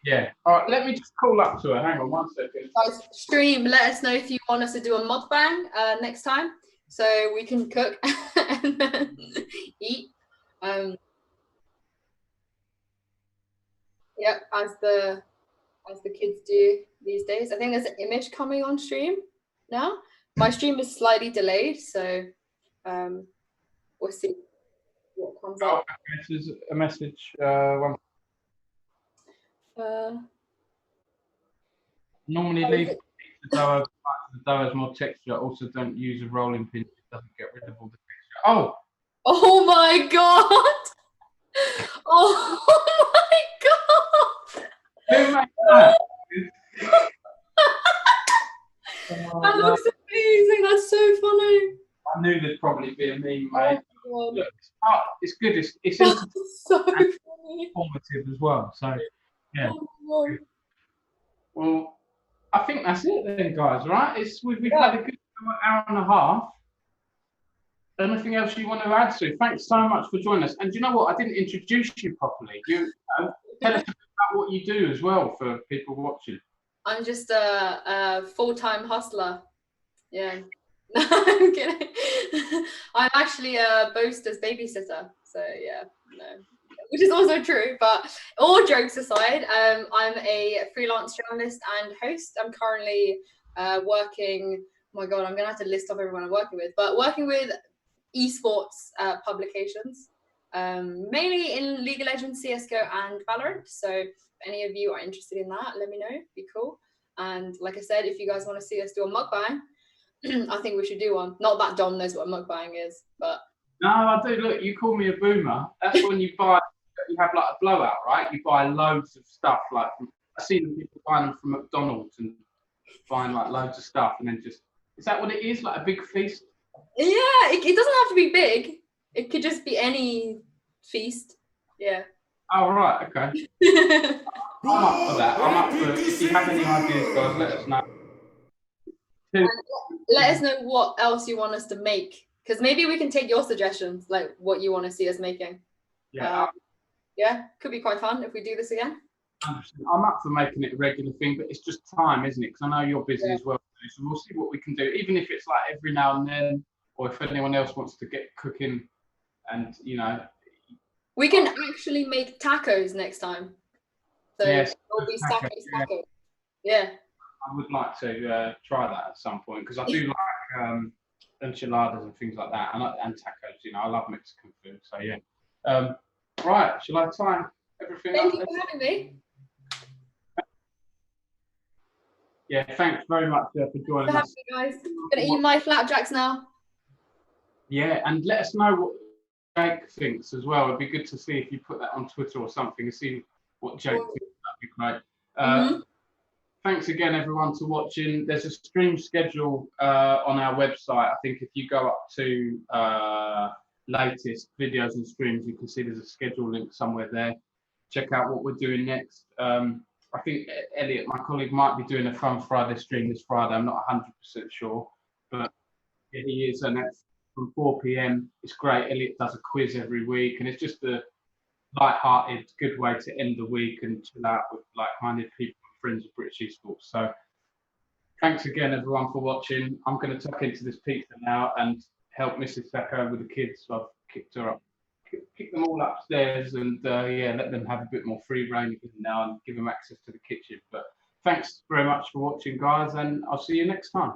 Yeah. All right. Let me just call up to her. Hang on 1 second. Guys, stream, let us know if you want us to do a mukbang next time. So we can cook and then eat. Yep, as the kids do these days. I think there's an image coming on stream now. My stream is slightly delayed, so we'll see what comes up. This is a message. Normally leave the dough has more texture. Also, don't use a rolling pin. It doesn't get rid of all the texture. Oh! Oh my god! Oh my god! Who made that? That looks amazing. That's so funny. I knew there'd probably be a meme made. Oh, look, it's good. It's So entertaining and funny. informative as well. So yeah. Oh, my God. Well, I think that's it then, guys. Right? We've Yeah. had a good hour and a half. Anything else you want to add, Sue? Thanks so much for joining us. And do you know what? I didn't introduce you properly. Tell us about what you do as well for people watching. I'm just a full-time hustler. Yeah. No, I'm kidding. I'm actually a Boaster's babysitter. So yeah, no. Which is also true, but all jokes aside, I'm a freelance journalist and host. I'm currently working, oh my God, I'm gonna have to list off everyone I'm working with, but working with esports publications, mainly in League of Legends, CSGO, and Valorant. So if any of you are interested in that, let me know. Be cool. And like I said, if you guys want to see us do a mukbang, I think we should do one. Not that Dom knows what a mukbang is, but no, I do. Look, you call me a boomer. That's when you have like a blowout, right? You buy loads of stuff. Like I've seen people buying them from McDonald's and buying like loads of stuff, and then is that what it is? Like a big feast? yeah, it doesn't have to be big. It could just be any feast. Yeah. Oh right, okay. I'm up for that. I'm up for. If you have any ideas, guys, let us know. And let us know what else you want us to make, because maybe we can take your suggestions, like what you want to see us making. Yeah. Yeah, could be quite fun if we do this again. I'm up for making it a regular thing, but it's just time, isn't it? Because I know you're busy as well. So we'll see what we can do, even if it's like every now and then, or if anyone else wants to get cooking, and we can actually make tacos next time. So yes, it'll be Sacco. Yeah. I would like to try that at some point, because I do like enchiladas and things like that, and tacos. I love Mexican food. So yeah. Right, shall I tie everything Thank up? you for having me. Yeah, thanks very much for joining us. You guys. I'm gonna eat my flapjacks now. Yeah, and let us know what Jake thinks as well. It'd be good to see if you put that on Twitter or something, and see what Jake thinks. That'd be great. Thanks again, everyone, for watching. There's a stream schedule on our website. I think if you go up to latest videos and streams, you can see there's a schedule link somewhere there. Check out what we're doing next. I think Elliot, my colleague, might be doing a Fun Friday stream this Friday. I'm not 100% sure, but yeah, he is, and that's from 4 p.m. It's great. Elliot does a quiz every week, and it's just a light-hearted, good way to end the week and chill out with like-minded people and friends of British esports. So thanks again, everyone, for watching. I'm going to tuck into this pizza now and help Mrs. Sacco with the kids. So I've kicked her up. Kick them all upstairs and let them have a bit more free reign now and give them access to the kitchen. But thanks very much for watching, guys, and I'll see you next time.